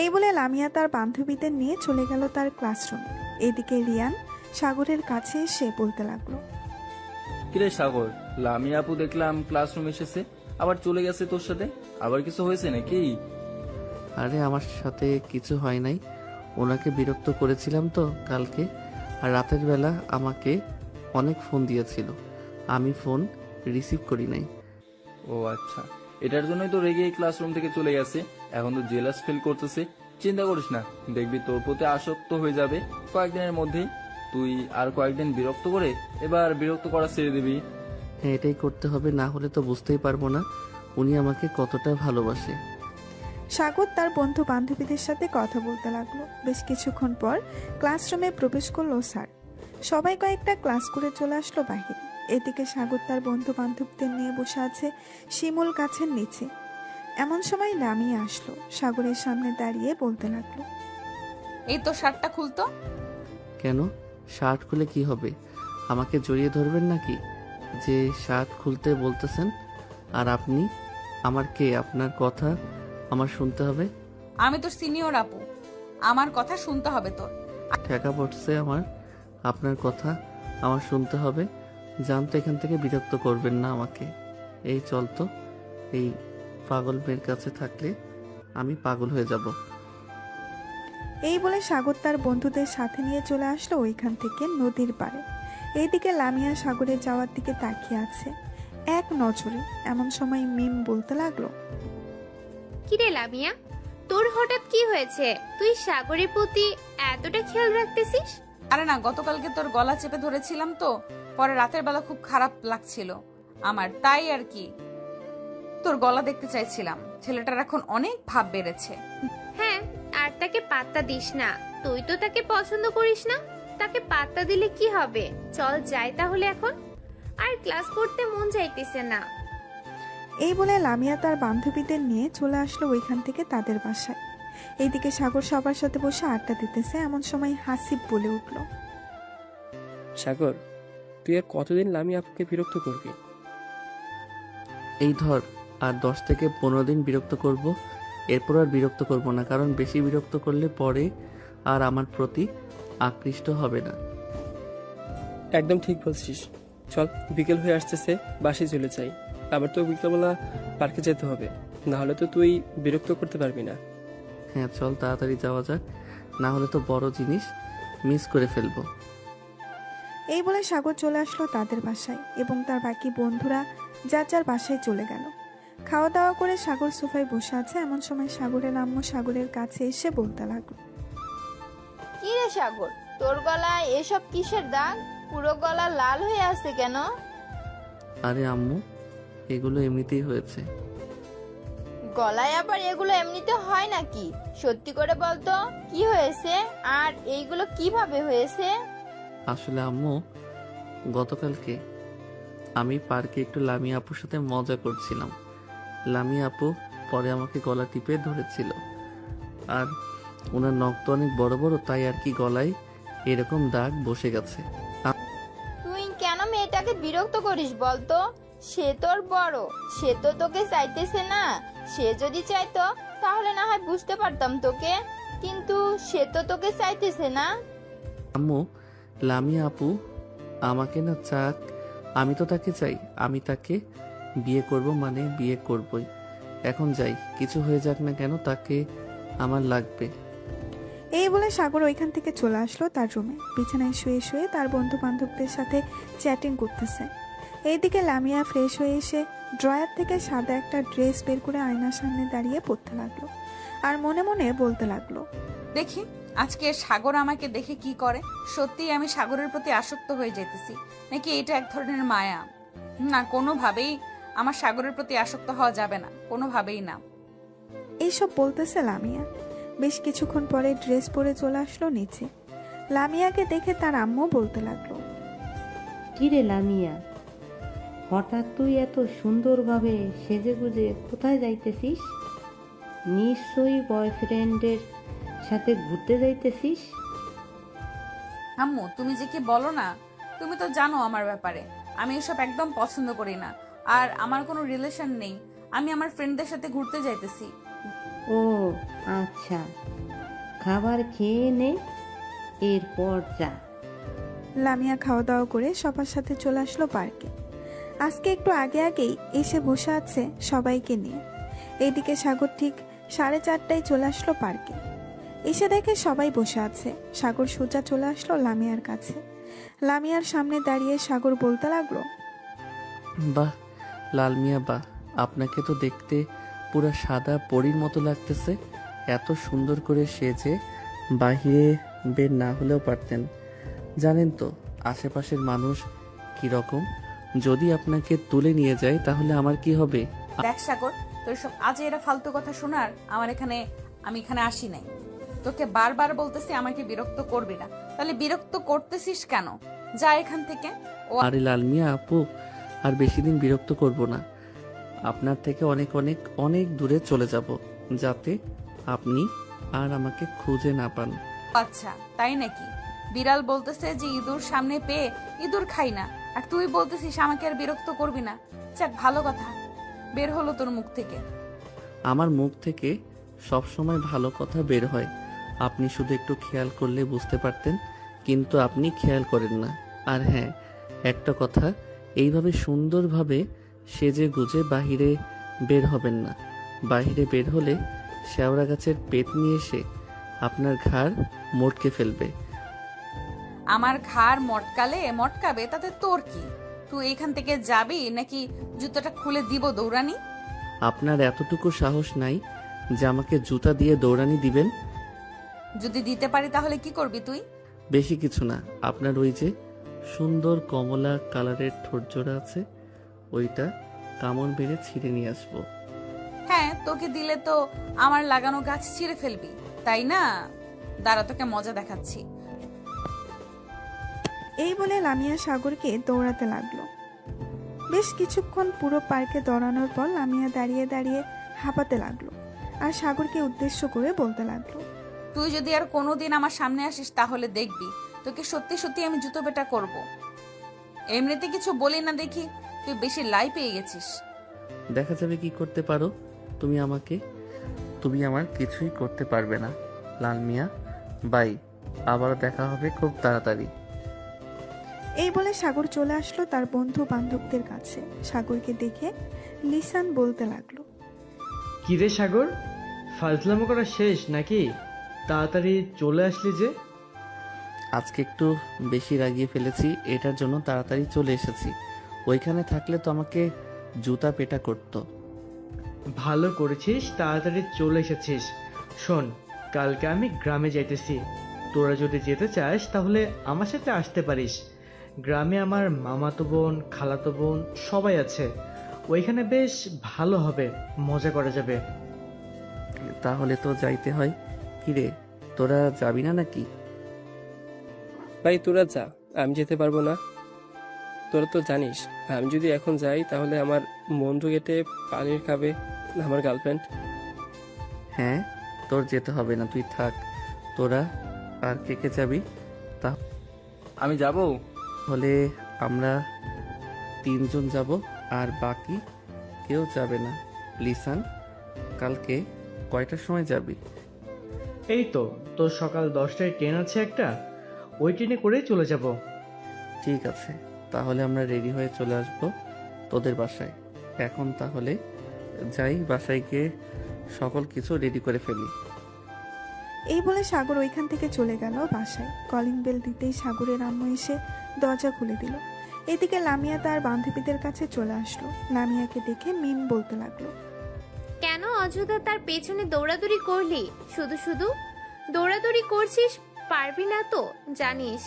এই বলে লামিয়া তার বান্ধবীদের নিয়ে চলে গেল তার ক্লাসরুমে। এদিকে রিয়ান সাগরের কাছে এসে বলতে লাগলো, কিরে সাগর, লামিয়া আপু দেখলাম ক্লাসরুম এসেছে, আবার চলে গেছে তোর সাথে। আবার কিছু হয়েছে নাকি? আরে আমার সাথে কিছু হয় নাই, ওনাকে বিরক্ত করেছিলাম তো কালকে। আর রাতের বেলা আমাকে অনেক ফোন দিয়েছিল, আমি ফোন রিসিভ করি নাই। ও আচ্ছা, এটার জন্যই তো রেগে এই ক্লাসরুম থেকে চলে গেছে। এখন তো জেলাস ফিল করতেছে। চিন্তা করিস না, দেখবি তোর প্রতি আসক্ত হয়ে যাবে কয়েকদিনের মধ্যেই। তুই আর কয়েকদিন বিরক্ত করে এবার বিরক্ত করা ছেড়ে দিবি। হ্যাঁ, এটাই করতে হবে, না হলে তো বুঝতেই পারবো না উনি আমাকে কতটা ভালোবাসে। সাগর তার বন্ধু বান্ধবীদের সাথে কথা বলতে লাগলো। বেশ কিছুক্ষণ পর ক্লাসরুমে প্রবেশ করলো স্যার। সবাই কয়েকটা ক্লাস করে চলে আসলো বাহিরে। এদিকে সাগর তার বন্ধু বান্ধবদের নিয়ে বসে আছে শিমুল গাছের নিচে। এমন সময় লামিয়া আসলো, সাগরের সামনে দাঁড়িয়ে বলতে লাগলো, এই তো শার্টটা খুলতো। কেন? শার্ট খুলে কি হবে? আমাকে জড়িয়ে ধরবেন নাকি যে শার্ট খুলতে বলতেছেন? আর আপনি আমার কে? আপনার কথা আমার শুনতে হবে? আমি তোর সিনিয়র আপু, আমার কথা শুনতে হবে তোর। ঠেকা পড়ছে আমার, আপনার কথা আমার শুনতে হবে। জানতো এখান থেকে বিরক্ত করবেন না আমাকে। এই চল তো, এই পাগল মেয়ের কাছে থাকলে আমি পাগল হয়ে যাব। এই বলে সাগর তার বন্ধুদের সাথে নিয়ে চলে আসলো ওইখান থেকে নদীর পাড়ে। এইদিকে লামিয়া সাগরে যাওয়ার দিকে তাকিয়ে আছে এক নজরে। এমন সময় মিম বলতে লাগলো, কিরে লামিয়া, তোর হঠাৎ কি হয়েছে? তুই সাগরের প্রতি এতটা খেয়াল রাখতেছিস? আরে না, গতকালকে তোর গলা চেপে ধরেছিলাম তো, পরে রাতের বেলা খুব খারাপ লাগছিল আমার, তাই আর কি তোর গলা দেখতে চাইছিলাম। ছেলেটার এখন অনেক ভাব বেড়েছে। হ্যাঁ, আর তাকে পাত্তা দিস না। তুই তো তাকে পছন্দ করিস না, তাকে পাত্তা দিলে কি হবে? চল যাই তাহলে এখন, আর ক্লাস করতে মন চাইতেছে না। এই বলে লামিয়া তার বান্ধবীদের নিয়ে চলে আসলো ওইখান থেকে তাদের বাসায়। এইদিকে সাগর সবার সাথে বসে আড্ডা দিতেছে। এমন সময় হাসিব বলে উঠল, সাগর, তুই আর কতদিন লামি আপুকে বিরক্ত করবি? এই ধর, আর 10 থেকে 15 দিন বিরক্ত করব, এরপর আর বিরক্ত করব না। কারণ বেশি বিরক্ত করলে পরে আর আমার প্রতি আকৃষ্ট হবে না। একদম ঠিক বলছিস। চল, বিকেল হয়ে আসতেছে, বাসে চলে যাই। আবার তো বিকেলবেলা পার্কে যেতে হবে, না হলে তো তুই বিরক্ত করতে পারবি না। হ্যাঁ চল, তাড়াতাড়ি যাওয়া যাক, না হলে তো বড় জিনিস মিস করে ফেলবো। এই বলে সাগর চলে আসলো তাদের বাসায় এবং তার বাকি বন্ধুরা যার যার বাসায় চলে গেল। খাওয়া দাওয়া করে সাগর সোফায় বসে আছে। এমন সময় সাগরের আম্মু সাগরের কাছে এসে বলতে লাগলো, কি রে সাগর, তোর গলায় এসব কিসের দাগ? পুরো গলা লাল হয়ে আছে কেন? আরে আম্মু, এগুলো এমনিতেই হয়েছে। গলায় আবার এগুলো এমনিতে হয় নাকি? সত্যি করে বলতো কি হয়েছে, আর এইগুলো কিভাবে হয়েছে? আসলে আম্মু, গতকালকে আমি পার্কে একটু লামিয়া আপুর সাথে মজা করছিলাম। লামিয়া আপু পরে আমাকে গলা টিপে ধরেছিল, আর ওনার নখ তো অনেক বড় বড়, তাই আর কি গলায় এরকম দাগ বসে গেছে। তুই কেন মেয়েটাকে বিরক্ত করিস বলতো? সে তোর বড়, সে তো তোকে চাইতেছে না। সে যদি চাইতো তাহলে না হয় বুঝতে পারতাম তোকে, কিন্তু সে তো তোকে চাইতেছে না। আম্মু, লামিয়া আপু আমাকে না চাক, আমি তো তাকে চাই, আমি তাকে বিয়ে করব, মানে বিয়ে করবই। এখন যাই, কিছু হয়ে যাক না কেন তাকে আমার লাগবে। এই বলে সাগর ওইখান থেকে চলে আসলো তার রুমে। বিছানায় শুয়ে শুয়ে তার বন্ধু বান্ধবদের সাথে চ্যাটিং করতেছে। এইদিকে লামিয়া ফ্রেশ হয়ে এসে ড্রয়ার থেকে সাদা একটা ড্রেস বের করে আয়নার সামনে দাঁড়িয়ে পড়তে লাগলো আর মনে মনে বলতে লাগলো, দেখি আজকে সাগর আমাকে দেখে কি করে। সত্যি আমি সাগরের প্রতি আসক্ত হয়ে যেতেছি, নাকি এটা এক ধরনের মায়া? না, কোনোভাবেই আমার সাগরের প্রতি আসক্ত হওয়া যাবে না, কোনোভাবেই না। এইসব বলতেছে লামিয়া। বেশ কিছুক্ষণ পরে ড্রেস পরে চলে আসলো নিচে। লামিয়াকে দেখে তার আম্মু বলতে লাগলো, কিরে লামিয়া, হঠাৎ তুই এত সুন্দরভাবে সেজেগুজে কোথায় যাইতেছিস? নিশ্চয়ই বয়ফ্রেন্ডের সাথে ঘুরতে যাইতেছিস। আম্মু, তুমি যে কি বলো না, তুমি তো জানো আমার ব্যাপারে, আমি এসব একদম পছন্দ করি না। আর আমার কোনো রিলেশন নেই, আমি আমার ফ্রেন্ডদের সাথে ঘুরতে যাইতেছি। ও আচ্ছা, খাবার খেয়ে নে, এরপর যা। লামিয়া খাওয়া দাওয়া করে সবার সাথে চলে আসলো পার্কে। আজকে একটু আগে আগেই এসে বসে আছে সবাইকে নিয়ে। এইদিকে সাগর ঠিক 4:30টায় চলে আসলো পার্কে। এসে দেখে সবাই বসে আছে। সাগর সোজা চলে আসলো লামিয়ার কাছে। লামিয়ার সামনে দাঁড়িয়ে সাগর বলতে লাগলো, বাহ লাল মিয়া বাহ, আপনাকে তো দেখতে পুরো সাদা পরীর মতো লাগতেছে। এত সুন্দর করে সেজে বাহিরে বের না হলেও পারতেন। জানেন তো আশেপাশের মানুষ কিরকম, যদি আপনাকে তুলে নিয়ে যায় তাহলে আমার কি হবে? দেখ সাগর, তোর সব আজে এরা ফালতু কথা শোনার আমি এখানে আসি নাই। তোকে বারবার বলতেছি আমাকে বিরক্ত করবি না, তাহলে বিরক্ত করতেছিস কেন? যা এখান থেকে। ও আরে লাল মিয়া আপু, আর বেশি দিন বিরক্ত করব না। আপনার থেকে অনেক অনেক অনেক দূরে চলে যাব, যাতে আপনি আর আমাকে খুঁজে না পান। আচ্ছা তাই নাকি? বিড়াল বলতেছে যে ইঁদুর সামনে পেয়ে ইঁদুর খাই না, আর তুই বলতেছিস আমাকে আর বিরক্ত করবি না। যাক, ভালো কথা বের হলো তোর মুখ থেকে। আমার মুখ থেকে সব সময় ভালো কথা বের হয়, আপনি শুধু একটু খেয়াল করলে বুঝতে পারতেন, কিন্তু আপনি খেয়াল করেন না। আর হ্যাঁ, একটা কথা, এইভাবে সুন্দরভাবে সেজে গুজে বাহিরে বের হবেন না। বাহিরে বের হলে শেওড়া গাছের পেট নিয়ে এসে আপনার ঘাড় মটকে ফেলবে। আমার ঘাড় মটকাবে তাতে তোর কি? তুই এখান থেকে যাবি নাকি জুতোটা খুলে দিব দৌড়ানি? আপনার এতটুকু সাহস নাই যে আমাকে জুতা দিয়ে দৌড়ানি দিবেন? যদি দিতে পারি তাহলে কি করবি তুই? বেশি কিছু না, আপনার ওই যে সুন্দর কমলা কালারের ঠোঁটজোড়া আছে, ওইটা কামড় বেড়ে ছিঁড়ে নিয়ে আসবো। হ্যাঁ, তোকে দিলে তো আমার লাগানো গাছ ছিঁড়ে ফেলবি, তাই না? দাঁড়া, তোকে মজা দেখাচ্ছি। এই বলে লামিয়া সাগরকে দৌড়াতে লাগলো। বেশ কিছুক্ষণ পুরো পার্কে দৌড়ানোর পর লামিয়া দাঁড়িয়ে দাঁড়িয়ে হাঁপাতে লাগলো আর সাগরকে উদ্দেশ্য করে বলতে লাগলো, তুই যদি আর কোনোদিন আমার সামনে আসিস তাহলে দেখবি তোকে সত্যি সত্যি আমি জুতো পেটা করব। এমনিতে কিছু বলি না দেখি, তুই বেশি লাই পেয়ে গেছিস। দেখা যাবে কি করতে পারো তুমি আমাকে। তুমি আমার কিছুই করতে পারবে না লাল মিয়া। বাই, আবার দেখা হবে খুব তাড়াতাড়ি। এই বলে সাগর চলে আসলো তার বন্ধু বান্ধবদের কাছে। সাগরকে দেখে লিসান বলতে লাগলো, কিরে সাগর, ফাজলামো করা শেষ নাকি? তাড়াতাড়ি চলে আসলি যে। আজকে একটু বেশি রাগিয়ে ফেলেছি, এটার জন্য তাড়াতাড়ি চলে এসেছি। ওইখানে থাকলে তো আমাকে জুতা পেটা করতো। ভালো করেছিস তাড়াতাড়ি চলে এসেছিস। শোন, কালকে আমি গ্রামে যাইতেছি। তোরা যদি যেতে চাস তাহলে আমার সাথে আসতে পারিস। গ্রামে আমার মামাতো বোন, খালাতো বোন সবাই আছে। ওইখানে বেশ ভালো হবে, মজা করা যাবে। তাহলে তো যাইতে হয়। কিরে, তোরা যাবি না নাকি? ভাই তোরা যা, আমি যেতে পারবো না। তোরা তো জানিস আমি যদি এখন যাই তাহলে আমার বন্ধু গেটে পানির খাবে আমার গার্লফ্রেন্ড। হ্যাঁ, তোর যেতে হবে না, তুই থাক। তোরা আর কে কে যাবি? আমি যাব। তাহলে আমরা 3 জন যাব, আর বাকি কেউ যাবে না। লিসান, কালকে কয়টার সময় যাবি? এই তো, তোর সকাল 10টায় ট্রেন আছে একটা, ওই ট্রেনে করেই চলে যাব। ঠিক আছে, তাহলে আমরা রেডি হয়ে চলে আসব তোদের বাসায়। এখন তাহলে যাই, বাসায় গিয়ে সকল কিছু রেডি করে ফেলি। এই বলে সাগর ওইখান থেকে চলে গেল বাসায়। কলিং বেল দিতেই সাগরের আম্মু এসে দরজা খুলে দিল। এদিকে লামিয়া তার বান্ধবীদের কাছে চলে আসলো। লামিয়াকে দেখে মিম বলতে লাগলো, কেন অযথা তার পেছনে দৌড়াদৌড়ি করলি? শুধু শুধু দৌড়াদৌড়ি করছিস, পারবি না তো জানিস।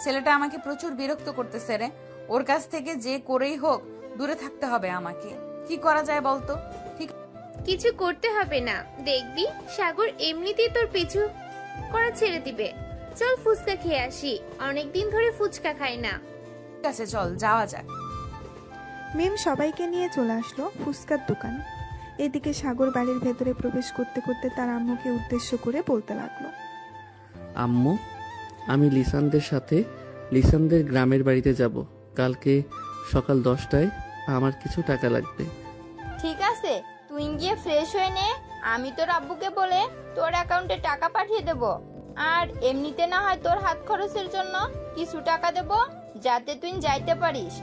ছেলেটা আমাকে প্রচুর বিরক্ত করতেছে রে। ওর কাছ থেকে যে করেই হোক দূরে থাকতে হবে আমাকে। কি করা যায় বলতো? ঠিক কিছু করতে হবে না, দেখবি সাগর এমনিতেই তোর পিছু করা ছেড়ে দিবে। চল ফুচকা খেয়ে আসি, অনেকদিন ধরে ফুচকা খাই না। আছে, চল যাওয়া যাক। মিম সবাইকে নিয়ে চলে আসলো ফুচকার দোকানে। এদিকে সাগর বাড়ির ভেতরে প্রবেশ করতে করতে তার আম্মুকে উদ্দেশ্য করে বলতে লাগলো, আম্মু, আমি লিসানদের সাথে লিসানদের গ্রামের বাড়িতে যাব। কালকে সকাল 10টায় আমার কিছু টাকা লাগবে। ঠিক আছে, তুই গিয়ে ফ্রেশ হয়ে নে, আমি তোর আব্বুকে বলে তোর অ্যাকাউন্টে টাকা পাঠিয়ে দেব। আর এমনিতে না হয় তোর হাত খরচের জন্য কিছু টাকা দেব, যাতে তুই যাইতে পারিস।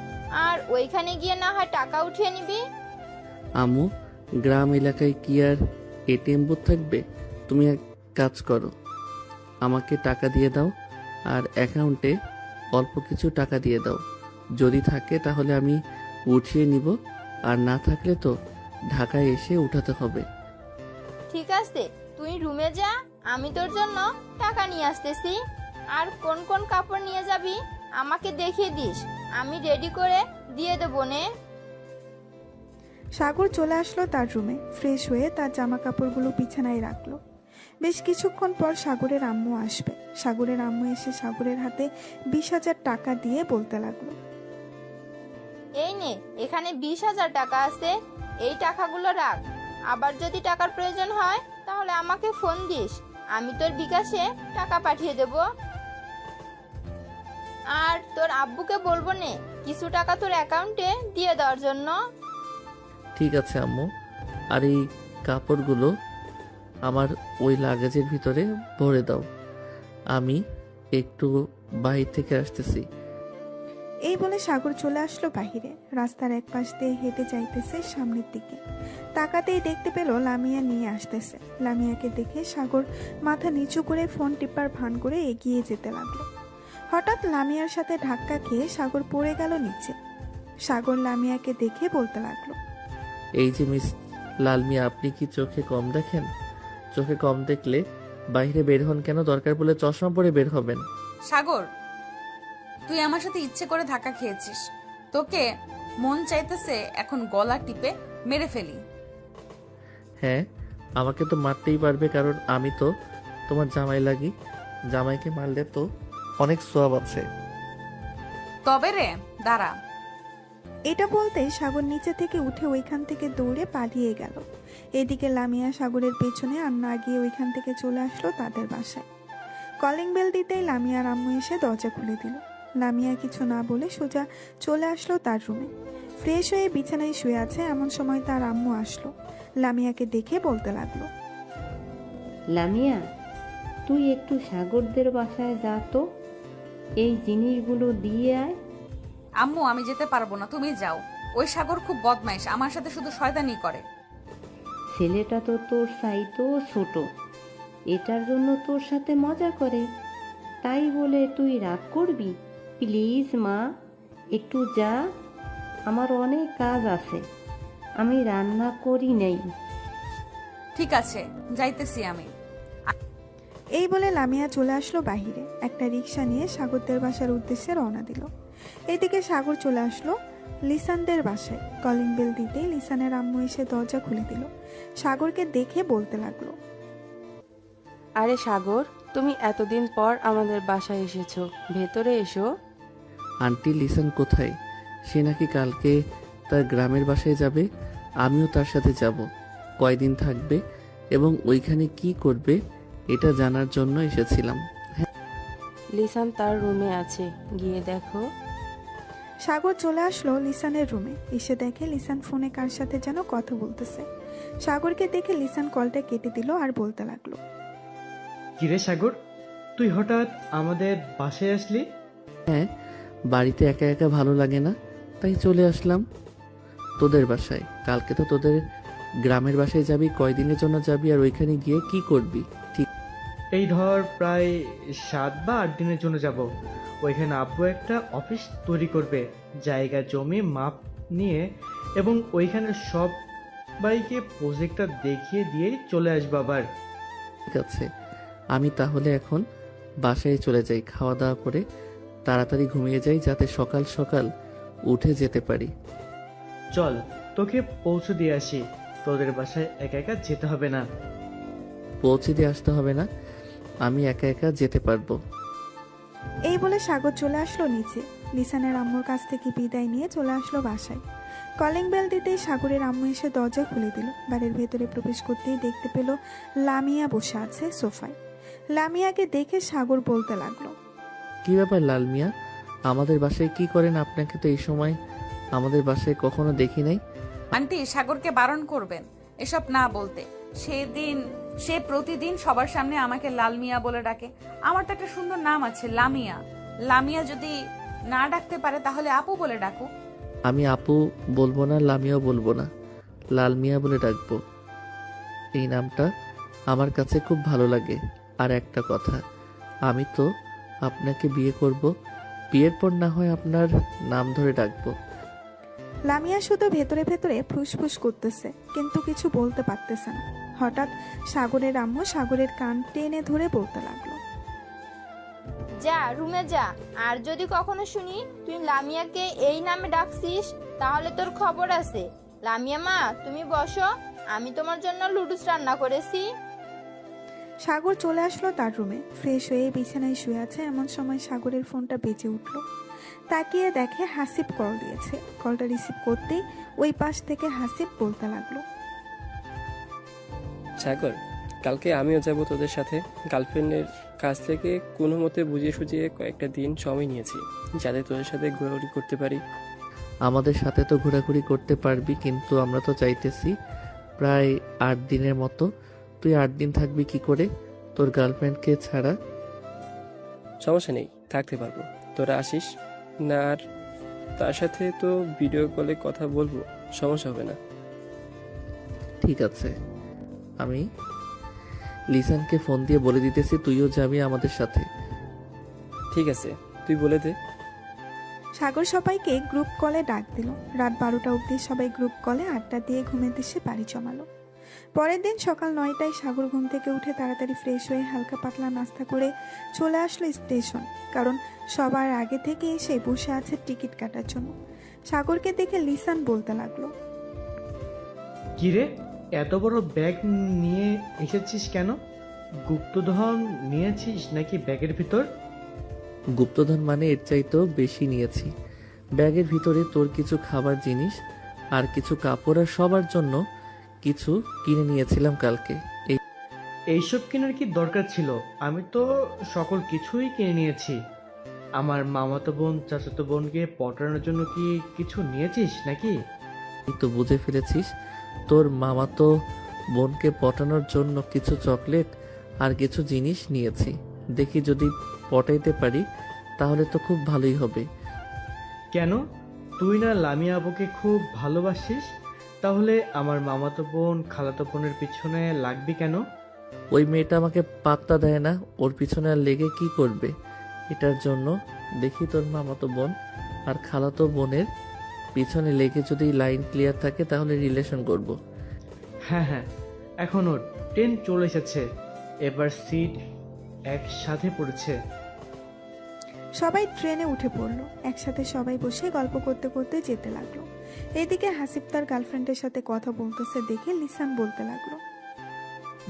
আর ওইখানে গিয়ে না হয় টাকা উঠিয়ে নিবি। আম্মু, গ্রাম এলাকায় কি আর এটিএম বুথ থাকবে? তুমি এক কাজ করো, আমাকে টাকা দিয়ে দাও আর অ্যাকাউন্টে অল্প কিছু টাকা দিয়ে দাও। যদি থাকে তাহলে আমি উঠিয়ে নিব, আর না থাকলে তো ঢাকায় এসে উঠাতে হবে। ঠিক আছে, তুই রুমে যা, আমি তোর জন্য টাকা নিয়ে আসতেছি। আর কোন কোন কাপড় নিয়ে যাবি আমাকে দেখিয়ে দিস, আমি রেডি করে দিয়ে দেবো নে। সাগর চলে আসলো তার রুমে। ফ্রেশ হয়ে তার জামা কাপড়গুলো বিছানায় রাখলো। বেশ কিছুক্ষণ পর সাগরের আম্মু আসবে। সাগরের আম্মু এসে সাগরের হাতে 20,000 টাকা দিয়ে বলতে লাগলো, এই নে, এখানে 20,000 টাকা আছে, এই টাকাগুলো রাখ। আবার যদি টাকার প্রয়োজন হয় তাহলে আমাকে ফোন দিস, আমি তোর বিকাশে টাকা পাঠিয়ে দেব। আর তোর আব্বুকে বলবো নে কিছু টাকা তোর অ্যাকাউন্টে দিয়ে দেওয়ার জন্য। ঠিক আছে আম্মু, আর এই কাপড়গুলো আমার ওই লাগেজের ভিতরে ভরে দাও। আমি একটু বাইরে থেকে আসতেছি। এই বলে সাগর চলে আসলো বাহিরে। রাস্তার এক পাশ দিয়ে হেঁটে যাইতেছে সামনের দিকে। তাকাতেই দেখতে পেল লামিয়া নিয়ে আসতেছে। লামিয়াকে দেখে সাগর মাথা নিচু করে ফোন টিপার ভান করে এগিয়ে যেতে লাগলো। হঠাৎ লামিয়ার সাথে ধাক্কা খেয়ে সাগর পড়ে গেল নিচে। সাগর লামিয়াকে দেখে বলতে লাগলো, এই যে মিস লালমিয়া, আপনি কি চোখে কম দেখেন? চোখে কম দেখলে বাইরে বের হন কেন? দরকার পড়লে চশমা পরে বের হবেন। সাগর, তুই আমার সাথে ইচ্ছে করে ধাক্কা খেয়েছিস। তোকে মন চাইতেছে এখন গলা টিপে মেরে ফেলি। হ্যাঁ, আমাকে তো মারতেই পারবে, কারণ আমি তো তোমার জামাই লাগি। জামাইকে মারলে তো অনেক সওয়াব আছে। তবে রে, দাঁড়া। এটা বলতেই সাগর নিচে থেকে উঠে ওইখান থেকে দৌড়ে পালিয়ে গেল। এদিকে লামিয়া সাগরের পেছনে আর না গিয়ে ওইখান থেকে চলে আসলো তাদের বাসায়। কলিং বেল দিতেই লামিয়ার আম্মু এসে দরজা খুলে দিল। লামিয়া কিছু না বলে সোজা চলে আসলো তার রুমে। ফ্রেশ হয়ে বিছানায় শুয়ে আছে এমন সময় তার আম্মু আসলো। লামিয়াকে দেখে বলতে লাগলো, লামিয়া, তুই একটু সাগরদের বাসায় যা তো, এই জিনিসগুলো দিয়ে আয়। আম্মু, আমি যেতে পারবো না, তুমি যাও। ওই সাগর খুব বদমাইশ, আমার সাথে শুধু শয়তানি করে। ছেলেটা তো তোর চাইতেও ছোট, এটার জন্য তোর সাথে মজা করে, তাই বলে তুই রাগ করবি? প্লিজ মা, একটু যা, আমার অনেক কাজ আছে, আমি রান্না করি নেই। ঠিক আছে, যাইতেছি আমি। এই বলে লামিয়া চলে আসলো বাহিরে। একটা রিক্সা নিয়ে সাগরদের বাসার উদ্দেশ্যে রওনা দিল। এদিকে সাগর চলে আসলো লিসানদের বাসায়। কলিং বেল দিতেই লিসানের আম্মু এসে দরজা খুলে দিল। সাগরকে দেখে বলতে লাগলো, আরে সাগর, তুমি এতদিন পর আমাদের বাসায় এসেছো, ভেতরে এসো। আন্টি, লিসান কোথায়? সে নাকি কালকে তার গ্রামের বাসায় যাবে। আমিও তার সাথে যাব। কয়দিন থাকবে এবং ওইখানে কি করবে এটা জানার জন্য এসেছিলাম। লিসান তার রুমে আছে, গিয়ে দেখো। সাগর চলে আসলো লিসানের রুমে। এসে দেখে লিসান ফোনে কার সাথে যেন কথা বলতেছে। সাগরকে দেখে লিসান কলটা কেটে দিল আর বলতে লাগলো, কিরে সাগর, তুই হঠাৎ আমাদের বাসায় আসলি? হ্যাঁ, বাড়িতে একা একা ভালো লাগে না, তাই চলে আসলাম তোদের বাসায়। কালকে তো তোদের গ্রামের বাসায় যাবি, কয়দিনের জন্য যাবি আর ওইখানে গিয়ে কি করবি? ঠিক এই ধর প্রায় 7 বা 8 দিনের জন্য যাব। ওইখানে আব্বু একটা অফিস তৈরি করবে, জায়গা জমি মাপ নিয়ে, এবং ওইখানে সবাইকে প্রজেক্টটা দেখিয়ে দিয়েই চলে আসবো আবার। আছে, আমি তাহলে এখন বাসায় চলে যাই, খাওয়া দাওয়া করে তাড়াতাড়ি ঘুমিয়ে যাই, যাতে সকাল সকাল উঠে যেতে পারি। চল, তোকে পৌঁছে দিয়ে আসি। তোদের বাসায় একা একা যেতে হবে না। পৌঁছে দিয়ে আসতে হবে না, আমি একা একা যেতে পারবো। এই বলে সাগর চলে আসলো নিচে। লিসানের আম্মুর কাছ থেকে বিদায় নিয়ে চলে আসলো বাসায়। কলিং বেল দিতেই সাগরের আম্মু এসে দরজা খুলে দিল। বাড়ির ভেতরে প্রবেশ করতেই দেখতে পেল লামিয়া বসে আছে সোফায়। লামিয়াকে দেখে সাগর বলতে লাগলো, কি ব্যাপার লাল মিয়া, আমাদের বাসায় কি করেন? আপনাকে তো এই সময় আমাদের বাসায় কখনো দেখি নাই। আন্টি, সাগরকে বারণ করবেন এসব না বলতে। সে প্রতিদিন সবার সামনে আমাকে লাল মিয়া বলে ডাকে। আমার তো একটা সুন্দর নাম আছে, লামিয়া। লামিয়া যদি না ডাকতে পারে তাহলে আপু বলে ডাকো। আমি আপু বলবো না, লামিয়াও বলবো না, লাল মিয়া বলে ডাকবো। এই নামটা আমার কাছে খুব ভালো লাগে। আর একটা কথা, আমি তো আপনাকে বিয়ে করব, বিয়ের পর না হয় আপনার নাম ধরে ডাকবো। লামিয়া শুধু ভেতরে ভেতরে ফুসফুস করতেছে, কিন্তু কিছু বলতে পারতেছে না। হঠাৎ সাগরের আম্মু সাগরের কান টেনে ধরে বলতে লাগলো, যা রুমে যা, আর যদি কখনো শুনি তুই লামিয়াকে এই নামে ডাকছিস তাহলে তোর খবর আছে। লামিয়া মা, তুমি বসো, আমি তোমার জন্য লুডুস রান্না করেছি। সাগর চলে আসলো তার রুমে। ফ্রেশ হয়ে বিছানায় শুয়ে আছে, এমন সময় সাগরের ফোনটা বেজে উঠল। তাকিয়ে দেখে হাসিব কল দিয়েছে। কলটা রিসিভ করতেই ওই পাশ থেকে হাসিব বলতে লাগলো, সাগর, কালকে আমিও যাব তোদের সাথে। গার্লফ্রেন্ডের কাছ থেকে কোনো মতে বুঝিয়ে সুঝিয়ে কয়েকটা দিন সময় নিয়েছি, যাতে তোদের সাথে ঘোরাঘুরি করতে পারি। আমাদের সাথে তো ঘোরাঘুরি করতে পারবি, কিন্তু আমরা তো চাইতেছি প্রায় 8 দিনের মতো। তুই 8 দিন থাকবি কি করে তোর গার্লফ্রেন্ডকে ছাড়া? সমস্যা নেই, থাকতে পারবো, তোরা আসিস না। আর তার সাথে তো ভিডিও কলে কথা বলবো, সমস্যা হবে না। ঠিক আছে, আমি লিসানকে ফোন দিয়ে বলে দিতেছি তুইও যাবি আমাদের সাথে। ঠিক আছে, তুই বলে দে। সাগর সবাইকে গ্রুপ কলে ডাক দিল। রাত 12টা অবধি সবাই গ্রুপ কলে আড্ডা দিয়ে ঘুমের দেশে বাড়ি জমালো। পরের দিন সকাল 9টায় সাগর ঘুম থেকে উঠে তাড়াতাড়ি ফ্রেশ হয়ে হালকা পাতলা নাস্তা করে চলে আসলো স্টেশন, কারণ সবার আগে থেকে এসে বসে আছে টিকিট কাটার জন্য। সাগরকে দেখে লিসান বলতে লাগলো, কিরে, এত বড় ব্যাগ নিয়ে এসেছিস কেন? গুপ্তধন নিয়েছিস নাকি ব্যাগের ভিতর? গুপ্তধন মানে এর চাইতেও বেশি নিয়েছি। ব্যাগের ভিতরে তোর কিছু খাবার জিনিস আর কিছু কাপড় আর সবার জন্য কিছু কিনে নিয়েছিলাম কালকে। এইসব কেনার কি দরকার ছিল? আমি তো সকল কিছুই কিনে নিয়েছি। আমার মামাতো বোন চাচাতো বোনকে পটানোর জন্য কি কিছু নিয়েছিস নাকি? এই তো বুঝে ফেলেছিস, তোর মামাতো বোনকে পটানোর জন্য কিছু চকলেট আর কিছু জিনিস নিয়েছি। দেখি যদি পটাইতে পারি তাহলে তো খুব ভালোই হবে। কেন, তুই না লামিয়া আবুকে খুব ভালোবাসিস? তাহলে আমার মামাতো বোন খালাতো বোনের পিছনে লাগবি কেন? ওই মেয়েটা আমাকে পাত্তা দেয় না, ওর পিছনে আর লেগে কি করবে? এটার জন্য দেখি তোর মামাতো বোন আর খালাতো বোনের পিছনে লেগে যদি লাইন ক্লিয়ার থাকে তাহলে রিলেশন করব। হ্যাঁ হ্যাঁ, এখন ওর ট্রেন চলে এসেছে, এবার সিট একসাথে পড়েছে। সবাই ট্রেনে উঠে পড়লো। একসাথে সবাই বসে গল্প করতে করতে যেতে লাগলো। এদিকে হাসিব তার গার্লফ্রেন্ডের সাথে কথা বলতেছে দেখে লিসান বলতে লাগলো,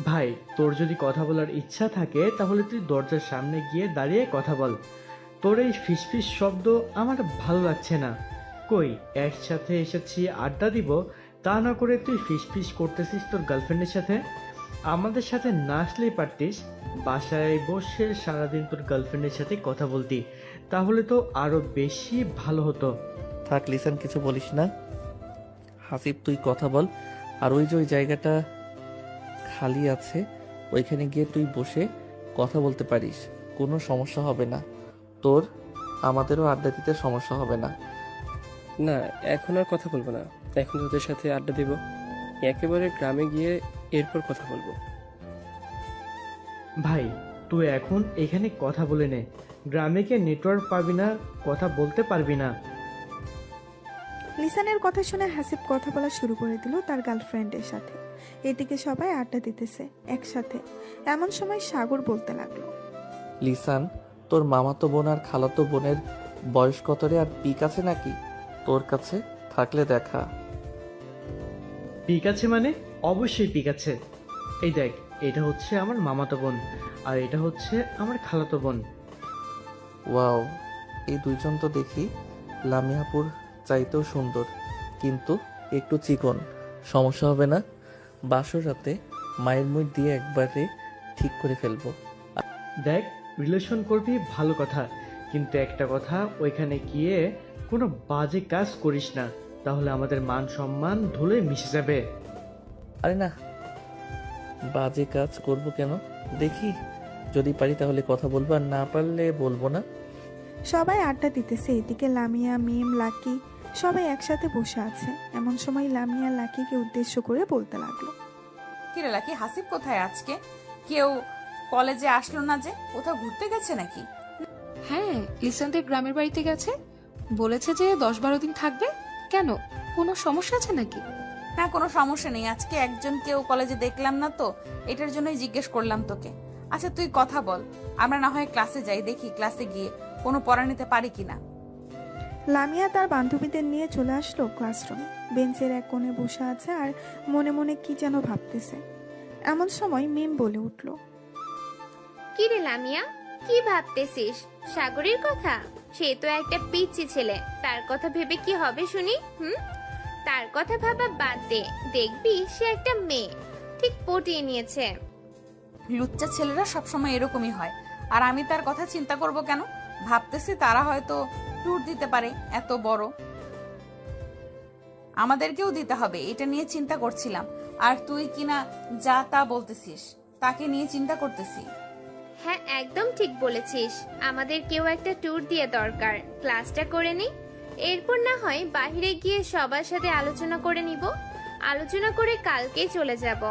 ভাই, তোর যদি কথা বলার ইচ্ছা থাকে তাহলে তুই দরজার সামনে গিয়ে দাঁড়িয়ে কথা বল। তোর এই ফিসফিস শব্দ আমার ভালো লাগছে না। কই, একসাথে এসেছি আড্ডা দিব, তা না করে তুই ফিসফিস করতেছিস তোর গার্লফ্রেন্ডের সাথে। আমাদের সাথে না আসলেই পারতিস, বাসায় বসে সারাদিন তোর গার্লফ্রেন্ডের সাথে কথা বলতি, তাহলে তো আরো বেশি ভালো হতো। থাক লিসান, কিছু বলিস না। হাসিব তুই কথা বল, আর ওই যে ওই জায়গাটা খালি আছে ওইখানে গিয়ে তুই বসে কথা বলতে পারিস, কোনো সমস্যা হবে না তোর, আমাদেরও আড্ডা দিতে সমস্যা হবে না। না, এখন আর কথা বলবো না। এখন তোদের সাথে আড্ডা দিব, একেবারে গ্রামে গিয়ে এরপর কথা বলবো। ভাই তুই এখন এখানে কথা বলে নে, গ্রামে গিয়ে নেটওয়ার্ক পাবি না, কথা বলতে পারবি না। লিসানের কথা শুনে হাসিব কথা বলা শুরু করে দিল তার গার্লফ্রেন্ডের সাথে। এদিকে সবাই আড্ডা দিতেছে একসাথে। এমন সময় সাগর বলতে লাগলো, লিসান, তোর মামাতো বোন আর খালাতো বোনের বয়স কত রে? আর পিক আছে নাকি তোর কাছে? থাকলে দেখা। পিক আছে মানে? অবশ্যই পিক আছে। এই দেখ, এটা হচ্ছে আমার মামাতো বোন আর এটা হচ্ছে আমার খালাতো বোন। ওয়াও, এই দুইজন তো দেখি লামিয়াপুর চাইতেও সুন্দর, কিন্তু একটু চিকন। সমস্যা হবে না? বাসর রাতে মায়ের মুখ দিয়ে একবারে ঠিক করে ফেলবো। দেখ, রিলেশন করবি ভালো কথা, কিন্তু একটা কথা, ওইখানে গিয়ে কোনো বাজে কাজ করিস না, তাহলে আমাদের মান সম্মান ধুলে মিশে যাবে। আরে না, বাজে কাজ করব কেন? দেখি যদি পারি তাহলে কথা বলবো, আর না পারলে বলবো না। সবাই আড্ডা দিতেছে। এদিকে লামিয়া, মিম, লাকি সবাই একসাথে বসে আছে। এমন সময় লামিয়া লাকিকে উদ্দেশ্য করে বলতে লাগলো, কিরে লাকি, হাসিব কোথায় আজকে? কেউ কলেজে আসলো না যে? কোথাও ঘুরতে গেছে নাকি? হ্যাঁ, লিসানদের গ্রামের বাড়িতে গেছে, বলেছে যে 10-12 দিন থাকবে। কেন, কোনো সমস্যা আছে নাকি? না, কোনো সমস্যা নেই। আজকে একজন কেউ কলেজে দেখলাম না তো, এটার জন্যই জিজ্ঞেস করলাম তোকে। আচ্ছা তুই কথা বল, আমরা না হয় ক্লাসে যাই, দেখি ক্লাসে গিয়ে কোনো পড়া নিতে পারি কিনা। লামিয়া তার বান্ধবীদের নিয়ে চলে আসলো ক্লাসরুমে। বেঞ্চের এক কোণে বসে আছে আর মনে মনে কি যেন ভাবতেছে। এমন সময় মিম বলে উঠল, কি রে লামিয়া, কি ভাবতেছিস? সাগরের কথা? সে তো একটা পিচ্চি ছেলে, তার কথা ভেবে কি হবে শুনি? তার কথা ভাবা বাদ দে, দেখবি সে একটা মেয়ে, ঠিক পটিয়ে নিয়েছে। লুচ্চা ছেলেরা সবসময় এরকমই হয়, আর আমি তার কথা চিন্তা করব কেন? ভাবতেছি তারা হয়তো ট্যুর দিতে পারে এত বড়, আমাদেরকেও দিতে হবে, এটা নিয়ে চিন্তা করছিলাম। আর তুই কিনা যা তা বলতেছিস, তাকে নিয়ে চিন্তা করতেছি। হ্যাঁ, একদম ঠিক বলেছিস, আমাদের কেউ একটা ট্যুর দিয়ে দরকার। ক্লাসটা করে নি, এরপর না হয় বাইরে গিয়ে সবার সাথে আলোচনা করে নিব। আলোচনা করে কালকেই চলে যাব।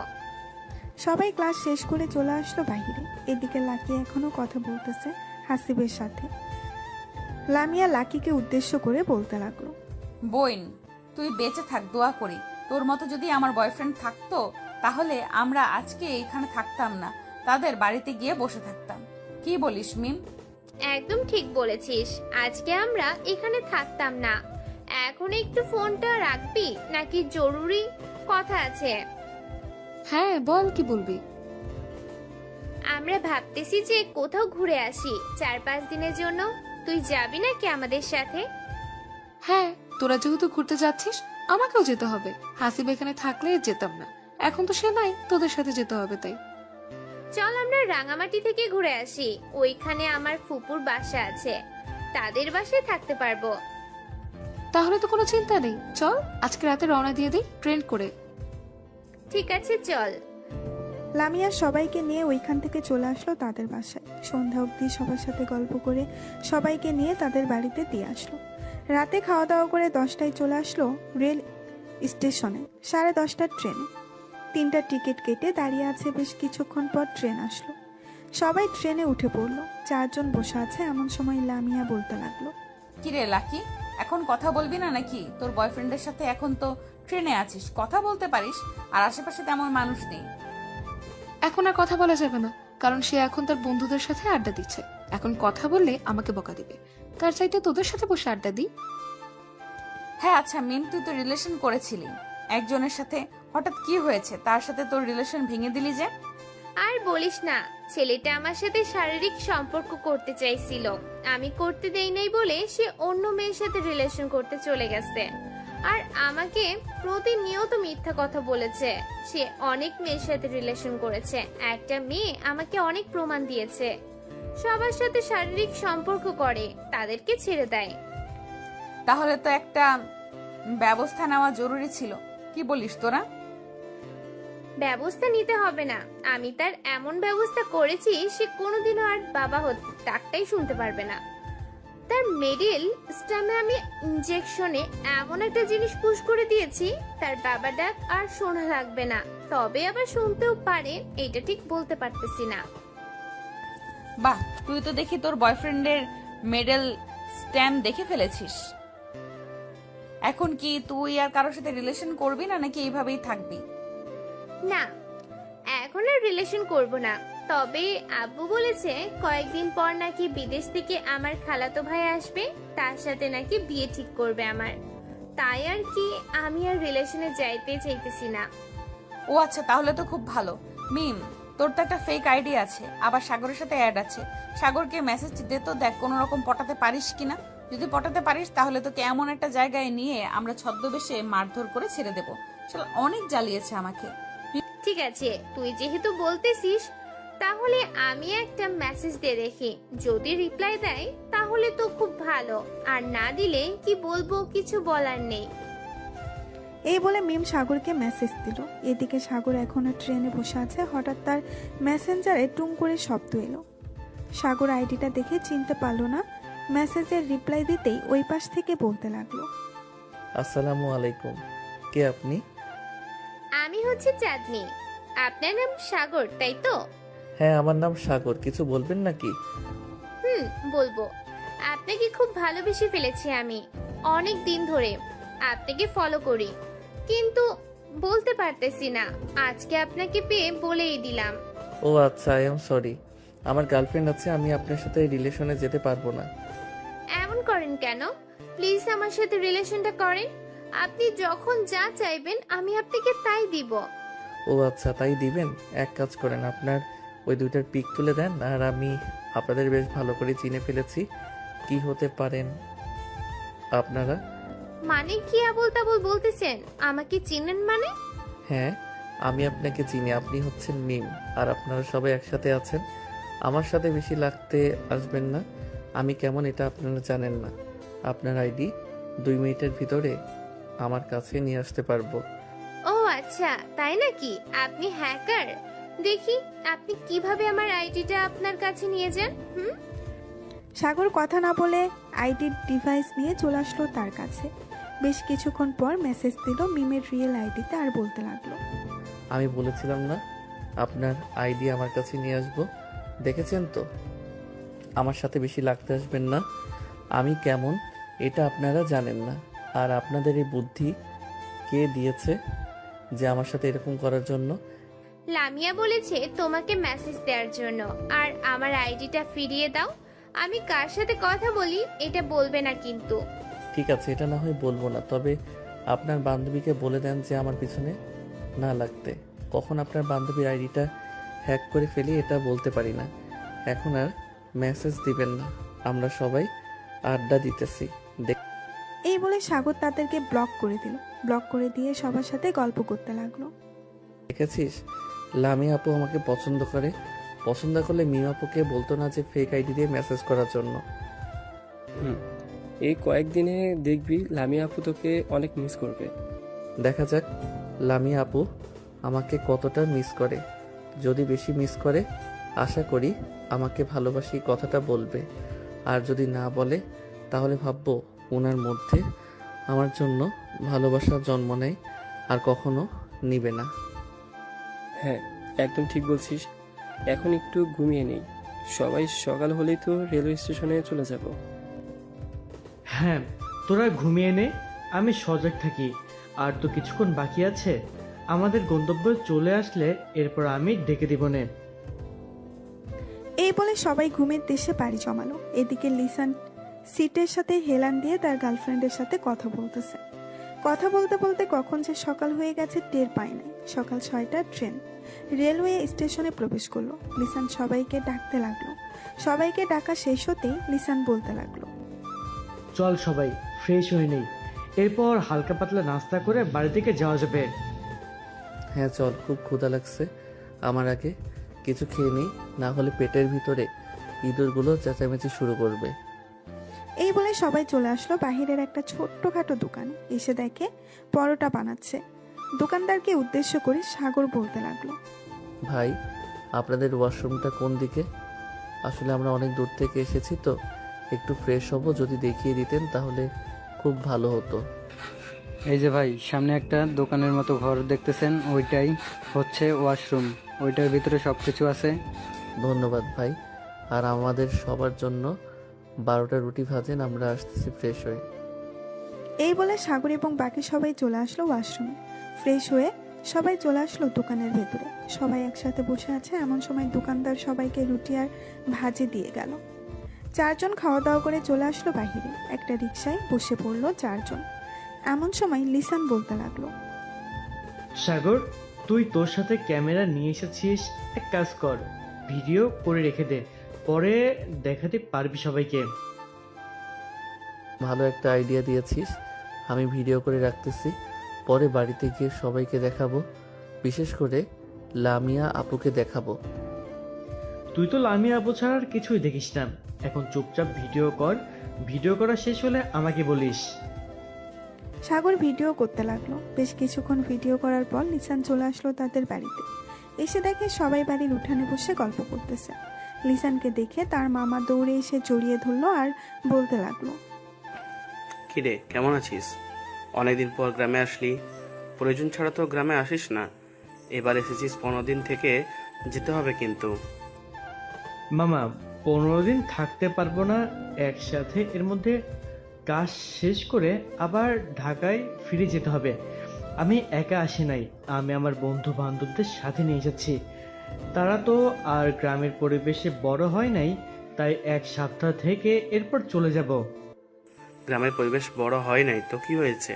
সবাই ক্লাস শেষ করে চলে আসলো বাইরে। এদিকে লাকি এখনো কথা বলতেছে হাসিবের সাথে। লামিয়া লাকিকে উদ্দেশ্য করে বলতে লাগলো, বোন, তুই বেঁচে থাক, দোয়া করি। তোর মতো যদি আমার বয়ফ্রেন্ড থাকতো তাহলে আমরা আজকে এখানে থাকতাম না, তাদের বাড়িতে গিয়ে বসে থাকতাম। কি বলিস মিম? একদম ঠিক বলেছিস, আজকে আমরা এখানে থাকতাম না। এখন একটু ফোনটা রাখবি নাকি জরুরি কথা আছে? হ্যাঁ বল, কি বলবি? আমরা ভাবতেছি যে কোথাও ঘুরে আসি 4-5 দিনের জন্য। তুই যাবি নাকি আমাদের সাথে? হ্যাঁ, তোরা যেহেতু ঘুরতে যাচ্ছিস আমাকেও যেতে হবে। হাসিব এখানে থাকলে যেতাম না, এখন তো সে নাই, তোদের সাথে যেতে হবে। তাই চল আমরা রাঙামাটি থেকে ঘুরে আসি, ওইখানে আমার ফুপুর বাসা আছে, তাদের বাসায় থাকতে পারবো। তাহলে তো কোনো চিন্তা নেই, চল আজকে রাতে রওনা দিয়ে দিই ট্রেন করে। ঠিক আছে চল। লামিয়া সবাইকে নিয়ে ওইখান থেকে চলে আসলো তাদের বাসায়। সন্ধ্যা অবধি সবার সাথে গল্প করে সবাইকে নিয়ে তাদের বাড়িতে দিয়ে আসলো। রাতে খাওয়া দাওয়া করে 10টায় চলে আসলো রেল স্টেশনে। 10:30টার ট্রেনে 3টা টিকিট কেটে দাঁড়িয়ে আছে। বেশ কিছুক্ষণ পর ট্রেন আসলো, সবাই ট্রেনে উঠে পড়লো। 4 জন বসে আছে। এমন সময় লামিয়া বলতে লাগলো, কিরে লাকি, এখন কথা বলবি না নাকি? তোর বয়ফ্রেন্ডের সাথে এখন তো ট্রেনে আছিস, কথা বলতে পারিস, আর আশেপাশে তেমন মানুষ নেই। এখন আর কথা বলা যাবে না, কারণ সে এখন তার বন্ধুদের সাথে আড্ডা দিচ্ছে। এখন কথা বললে আমাকে বকা দিবে, তার চাইতে তোদের সাথে বসে আড্ডা দিই। হ্যাঁ আচ্ছা মিম, তুই তো রিলেশন করেছিলি একজনের সাথে, হঠাৎ কি হয়েছে? তার সাথে তোর রিলেশন ভেঙে দিলি যে? আর বলিস না, ছেলেটা আমার সাথে শারীরিক সম্পর্ক করতে চাইছিল, আমি করতে দেই নাই বলে সে অন্য মেয়ের সাথে রিলেশন করতে চলে গেছে। আর আমাকে প্রতিনিয়ত মিথ্যা কথা বলেছে। সে অনেক মেয়ের সাথে রিলেশন করেছে। একটা মেয়ে আমাকে অনেক প্রমাণ দিয়েছে। সবার সাথে শারীরিক সম্পর্ক করে, তাদেরকে ছেড়ে দেয়। তাহলে তো একটা ব্যবস্থা নেওয়া জরুরি ছিল। কি বলিস তোরা? ব্যবস্থা নিতে হবে না, আমি তার এমন ব্যবস্থা করেছি সে কোনোদিনও আর বাবা ডাকটাই শুনতে পারবে না। তার মিডল স্টামে আমি ইনজেকশনে এমন একটা জিনিস পুশ করে দিয়েছি, তার বাবা ডাক আর শোনা লাগবে না। তবে আবার শুনতেও পারে, এটা ঠিক বলতে পারতেছি না। বাহ, তুই তো দেখি তোর বয়ফ্রেন্ডের মেডেল স্ট্যাম্প দেখে ফেলেছিস। এখন কি তুই আর কারোর সাথে রিলেশন করবি না, নাকি এইভাবেই থাকবি? না, এখন আর রিলেশন করব না। তবে আব্বু বলেছে কয়েকদিন পর নাকি বিদেশ থেকে আমার খালাতো ভাই আসবে, তার সাথে নাকি বিয়ে ঠিক করবে আমার। তাই আর কি আমি আর রিলেশনে যাইতে চাইতেছি না। ও আচ্ছা, তাহলে তো খুব ভালো। মিম, তোর তো একটা ফেক আইডি আছে, আবার সাগরের সাথে অ্যাড আছে। সাগরকে মেসেজ দে তো, দেখ কোনো রকম পটাতে পারিস কিনা। যদি পটাতে পারিস তাহলে তোকে এমন একটা জায়গায় নিয়ে আমরা ছদ্মবেশে মারধর করে ছেড়ে দেবো। শালা অনেক জ্বালিয়েছে আমাকে। ঠিক আছে, তুই যেহেতু বলতেছিস তাহলে আমি একটা মেসেজ দিয়ে দেখি। যদি রিপ্লাই দেয় তাহলে তো খুব ভালো, আর না দিলে কি বলবো কিছু বলার নেই। এই বলে মিম সাগরকে মেসেজ দিল। এদিকে সাগর এখনো ট্রেনে বসে আছে। হঠাৎ তার মেসেঞ্জারে টুং করে শব্দ এলো। সাগর আইডিটা দেখে চিনতে পারলো না। মেসেজের রিপ্লাই দিতেই ওই পাশ থেকে বলতে লাগলো, আসসালামু আলাইকুম, কে আপনি? আমি হচ্ছে চাঁদনি। আপনার নাম সাগর, তাই তো? হ্যাঁ, আমার নাম সাগর। কিছু বলবেন নাকি? বলবো। আপনাকে খুব ভালোবেসে ফেলেছি আমি অনেক দিন ধরে। আপনাকে ফলো করি, কিন্তু বলতে পারতেছি না। আজকে আপনাকে পেয়ে বলেই দিলাম। ও আচ্ছা, আই এম সরি। আমার গার্লফ্রেন্ড আছে, আমি আপনার সাথে রিলেশনে যেতে পারবো না। এমন করেন কেন? প্লিজ আমার সাথে রিলেশনটা করেন। আপনি যখন যা চাইবেন আমি আপনাকে তাই দিব। ও আচ্ছা, তাই দিবেন? এক কাজ করেন, আপনার ওই দুইটার পিক তুলে দেন, আর আমি আপনাদের বেশ ভালো করে চিনে ফেলেছি। কি হতে পারেন আপনারা? মানে কি আবল তাবল বলতেছেন? আমাকে চিনেন মানে? হ্যাঁ, আমি আপনাকে চিনি। আপনি হচ্ছেন মিম, আর আপনারা সবাই একসাথে আছেন। আমার সাথে বেশি লাগতে আসবেন না। আমি কেমন এটা আপনারা জানেন না। আপনার আইডি 2 মিনিটের ভিতরে আমার কাছে নিয়ে আসতে পারবো। ও আচ্ছা, তাই নাকি? আপনি হ্যাকার? দেখি আপনি কিভাবে আমার আইডিটা আপনার কাছে নিয়ে যান। সাগর কথা না বলে আইডির ডিভাইস নিয়ে চলে আসলো তার কাছে। বেশ কিছুক্ষণ পর মেসেজ দিল মিমের রিয়েল আইডিতে, আর বলতে লাগলো, আমি বলেছিলাম না আপনার আইডি আমার কাছে নিয়ে আসবো? দেখেছেন তো? আমার সাথে বেশি লাগতে আসবেন না। আমি কেমন এটা আপনারা জানেন না। আর আপনাদের এই বুদ্ধি কে দিয়েছে যে আমার সাথে এরকম করার জন্য? লামিয়া বলেছে তোমাকে মেসেজ দেওয়ার জন্য। আর আমার আইডিটা ফিরিয়ে দাও। আমি কার সাথে কথা বলি এটা বলবে না কিন্তু। ঠিক আছে, এটা না হয় বলবো না, তবে আপনার বান্ধবীকে বলে দেন যে আমার পিছনে না লাগতে। কখন আপনার বান্ধবীর আইডিটা হ্যাক করে ফেলি এটা বলতে পারি না। এখন আর মেসেজ দিবেন না, আমরা সবাই আড্ডা দিতেছি। এই বলে সাগর তাদেরকে ব্লক করে দিল। ব্লক করে দিয়ে সবার সাথে গল্প করতে লাগলো। দেখেছিস, লামি আপু আমাকে পছন্দ করে। পছন্দ করলে মিম আপুকে বলতো না যে ফেক আইডি দিয়ে মেসেজ করার জন্য। এই কয়েকদিনে দেখবি লামিয়া আপু তোকে অনেক মিস করবে। দেখা যাক লামি আপু আমাকে কতটা মিস করে। যদি বেশি মিস করে, আশা করি আমাকে ভালোবাসি কথাটা বলবে। আর যদি না বলে, তাহলে ভাববো ওনার মধ্যে আমার জন্য ভালোবাসার জন্ম নেয় আর কখনো নিবে না। হ্যাঁ, একদম ঠিক বলছিস। এখন একটু ঘুমিয়ে নেই, সবাই সকাল হলেই তো রেলওয়ে স্টেশনে চলে যাব। হ্যাঁ, তোরা ঘুমিয়ে নে, আমি সজাগ থাকি। আর তো কিছুক্ষণ বাকি আছে। আমাদের গন্তব্য চলে আসলে এরপর আমি ডেকে দিব নে। এই বলে সবাই ঘুমের দেশে পাড়ি জমালো। এদিকে লিসান সিটের সাথে হেলান দিয়ে তার গার্লফ্রেন্ডের সাথে কথা বলতেছে। কথা বলতে বলতে কখন যে সকাল হয়ে গেছে টের পায় নাই। সকাল 6টার ট্রেন রেলওয়ে স্টেশনে প্রবেশ করলো। লিসান সবাইকে ডাকতে লাগলো। সবাইকে ডাকা শেষ হতেই লিসান বলতে লাগলো, চল সবাই ফ্রেশ হয়ে নেই, এরপর হালকা পাতলা নাস্তা করে বাড়ি থেকে যাওয়া যাবে। হ্যাঁ চল, খুব ক্ষুধা লাগছে। আমার আগে কিছু খেয়ে নিই, না হলে পেটের ভিতরে ইঁদুরগুলো চেঁচামেচি শুরু করবে। এই বলে সবাই চলে আসলো বাহিরের একটা ছোট্টখাটো দোকান। এসে দেখে পরোটা বানাচ্ছে। দোকানদারকে উদ্দেশ্য করে সাগর বলতে লাগলো, ভাই, আপনাদের ওয়াশরুমটা কোন দিকে? আসলে আমরা অনেক দূর থেকে এসেছি তো, একটু ফ্রেশ হব, যদি দেখিয়ে দিতেন তাহলে খুব ভালো হতো। এই যে ভাই, সামনে একটা দোকানের মতো ঘর দেখতেছেন, ওইটাই হচ্ছে ওয়াশরুম। ওইটার ভিতরে সব কিছু আছে। ধন্যবাদ ভাই। আর আমাদের সবার জন্য 12টা রুটি ভাজেন, আমরা আসতেছি ফ্রেশ হয়ে। এই বলে সাগর এবং বাকি সবাই চলে আসলো ওয়াশরুমে। ফ্রেশ হয়ে সবাই চলে আসলো দোকানের ভেতরে। সবাই একসাথে বসে আছে, এমন সময় দোকানদার সবাইকে রুটি আর ভাজি দিয়ে গেল। 4 জন খাওয়া দাওয়া করে চলে আসলো বাহিরে। একটা রিকশায় বসে পড়লো 4 জন। এমন সময় লিসান বলতে লাগলো, সাগর, তুই তোর সাথে ক্যামেরা নিয়ে এসেছিস, এক কাজ কর, ভিডিও করে রেখে দে, পরে দেখাতে পারবি সবাইকে। ভালো একটা আইডিয়া দিয়েছিস, আমি ভিডিও করে রাখতেছি, পরে বাড়িতে গিয়ে সবাইকে দেখাবো, বিশেষ করে লামিয়া আপুকে দেখাবো। তুই তো লামিয়া আপু ছাড়া আর কিছুই দেখিস না, এখন চুপচাপ ভিডিও কর, ভিডিও করা শেষ হলে আমাকে বলিস। সাগর ভিডিও করতে লাগলো। বেশ কিছুক্ষণ ভিডিও করার পর লিসান চলে আসলো তাদের বাড়িতে। এসে দেখে সবাই বাড়ির উঠানে বসে গল্প করতেছে। লিসানকে দেখে তার মামা দৌড়ে এসে জড়িয়ে ধরলো আর বলতে লাগলো, কিরে, কেমন আছিস? অনেকদিন পর গ্রামে আসলি, প্রয়োজন ছাড়া তো গ্রামে আসিস না, এবার এসেছিস 15 দিন থেকে যেতে হবে কিন্তু। মামা, 15 দিন থাকতে পারবো না একসাথে, এর মধ্যে কাজ শেষ করে আবার ঢাকায় ফিরে যেতে হবে। আমি একা আসি নাই, আমি আমার বন্ধু বান্ধবদের সাথে নিয়ে যাচ্ছি। তারা তো আর গ্রামের পরিবেশে বড় হয় নাই, তাই 1 সপ্তাহ থেকে এরপর চলে যাব। গ্রামের পরিবেশ বড় হয় নাই তো কি হয়েছে,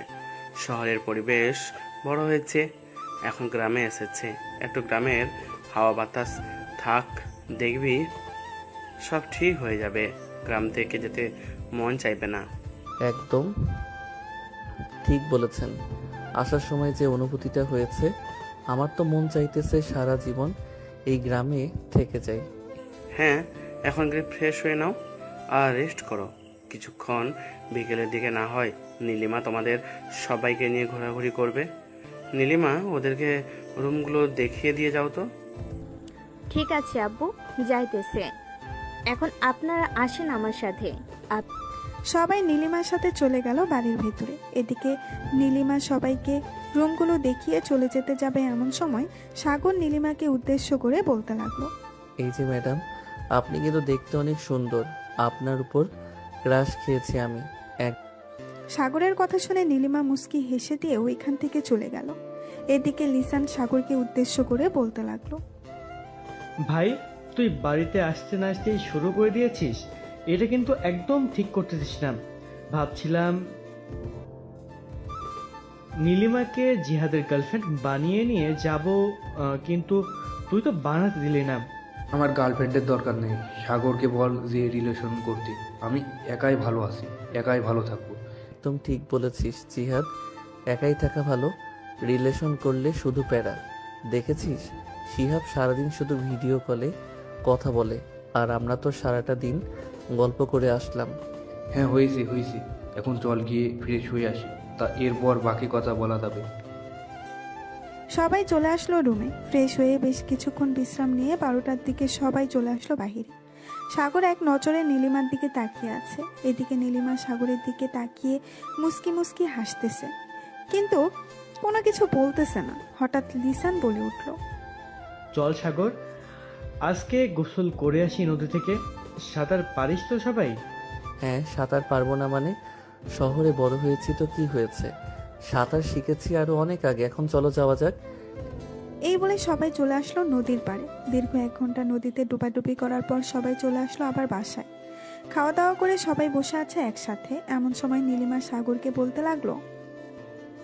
শহরের পরিবেশ বড় হয়েছে, এখন গ্রামে এসেছে, একটু গ্রামের হাওয়া বাতাস থাক, দেখবি সব ঠিক হয়ে যাবে, গ্রাম থেকে যেতে মন চাইবে না। একদম ঠিক বলেছেন। আসার সময় যে অনুভূতিটা হয়েছে, আমার তো মন চাইতেছে সারা জীবন এই গ্রামে থেকে যাই। হ্যাঁ, এখন গিয়ে ফ্রেশ হয়ে নাও আর রেস্ট করো কিছুক্ষণ, বিকেলের দিকে না হয় নীলিমা তোমাদের সবাইকে নিয়ে ঘোরাঘুরি করবে। নীলিমা, ওদেরকে রুমগুলো দেখিয়ে দিয়ে যাও তো। ঠিক আছে আব্বু, যাইতেছে। এখন আপনারা আসেন আমার সাথে। সবাই নীলিমার সাথে চলে গেল বাড়ির ভেতরে। এদিকে নীলিমা সবাইকে রুমগুলো দেখিয়ে চলে যেতে যাবে, এমন সময় সাগর নীলিমাকে উদ্দেশ্য করে বলতে লাগলো, এই যে ম্যাডাম, আপনি কিন্তু দেখতে অনেক সুন্দর, আপনার উপর ক্রাশ খেয়েছি আমি। সাগরের কথা শুনে নীলিমা মুস্কি হেসে দিয়ে ওইখান থেকে চলে গেল। এদিকে লিসান সাগরকে উদ্দেশ্য করে বলতে লাগলো, ভাই, তুই বাড়িতে আসতে না আসতেই শুরু করে দিয়েছিস, এটা কিন্তু একদম ঠিক করতেছিস না। ভাবছিলাম নীলিমাকে জিহাদের গার্লফ্রেন্ড বানিয়ে নিয়ে যাব, কিন্তু তুই তো বানাতে দিলি না। আমার গার্লফ্রেন্ডের দরকার নেই, সাগরকে বল যে রিলেশন করতে, আমি একাই ভালো আছি, একাই ভালো থাকবো। একদম ঠিক বলেছিস জিহাদ, একাই থাকা ভালো, রিলেশন করলে শুধু প্যারা। দেখেছিস শিহাব সারাদিন শুধু ভিডিও কলে কথা বলে, আর আমরা তো সারাটা দিন গল্প করে আসলাম। হ্যাঁ হয়েছে, এখন চল গিয়ে ফ্রেশ হয়ে আসি, তা এরপর বাকি কথা বলা যাবে। সবাই চলে আসলো রুমে। ফ্রেশ হয়ে বেশ কিছুক্ষণ বিশ্রাম নিয়ে 12টার দিকে সবাই চলে আসলো বাহিরে। সাগর এক নজরে নীলিমার দিকে তাকিয়ে আছে। এদিকে নীলিমা সাগরের দিকে তাকিয়ে মুস্কি মুস্কি হাসতেছে, কিন্তু কোনো কিছু বলতেছে না। হঠাৎ লিসান বলে উঠল, চল সাগর, আজকে গোসল করে আসি নদী থেকে। সাঁতার পারিস তো সবাই? হ্যাঁ, সাঁতার পারবো না মানে? শহরে বড় হয়েছি তো কি হয়েছে, সাঁতার শিখেছি আরো অনেক আগে, এখন চলো যাওয়া যাক। এই বলে সবাই চলে আসলো নদীর পাড়ে। দীর্ঘ 1 ঘন্টা নদীতে ডুবাডুবি করার পর সবাই চলে আসলো আবার বাসায়। খাওয়া দাওয়া করে সবাই বসে আছে একসাথে। এমন সময় নীলিমা সাগরকে বলতে লাগলো,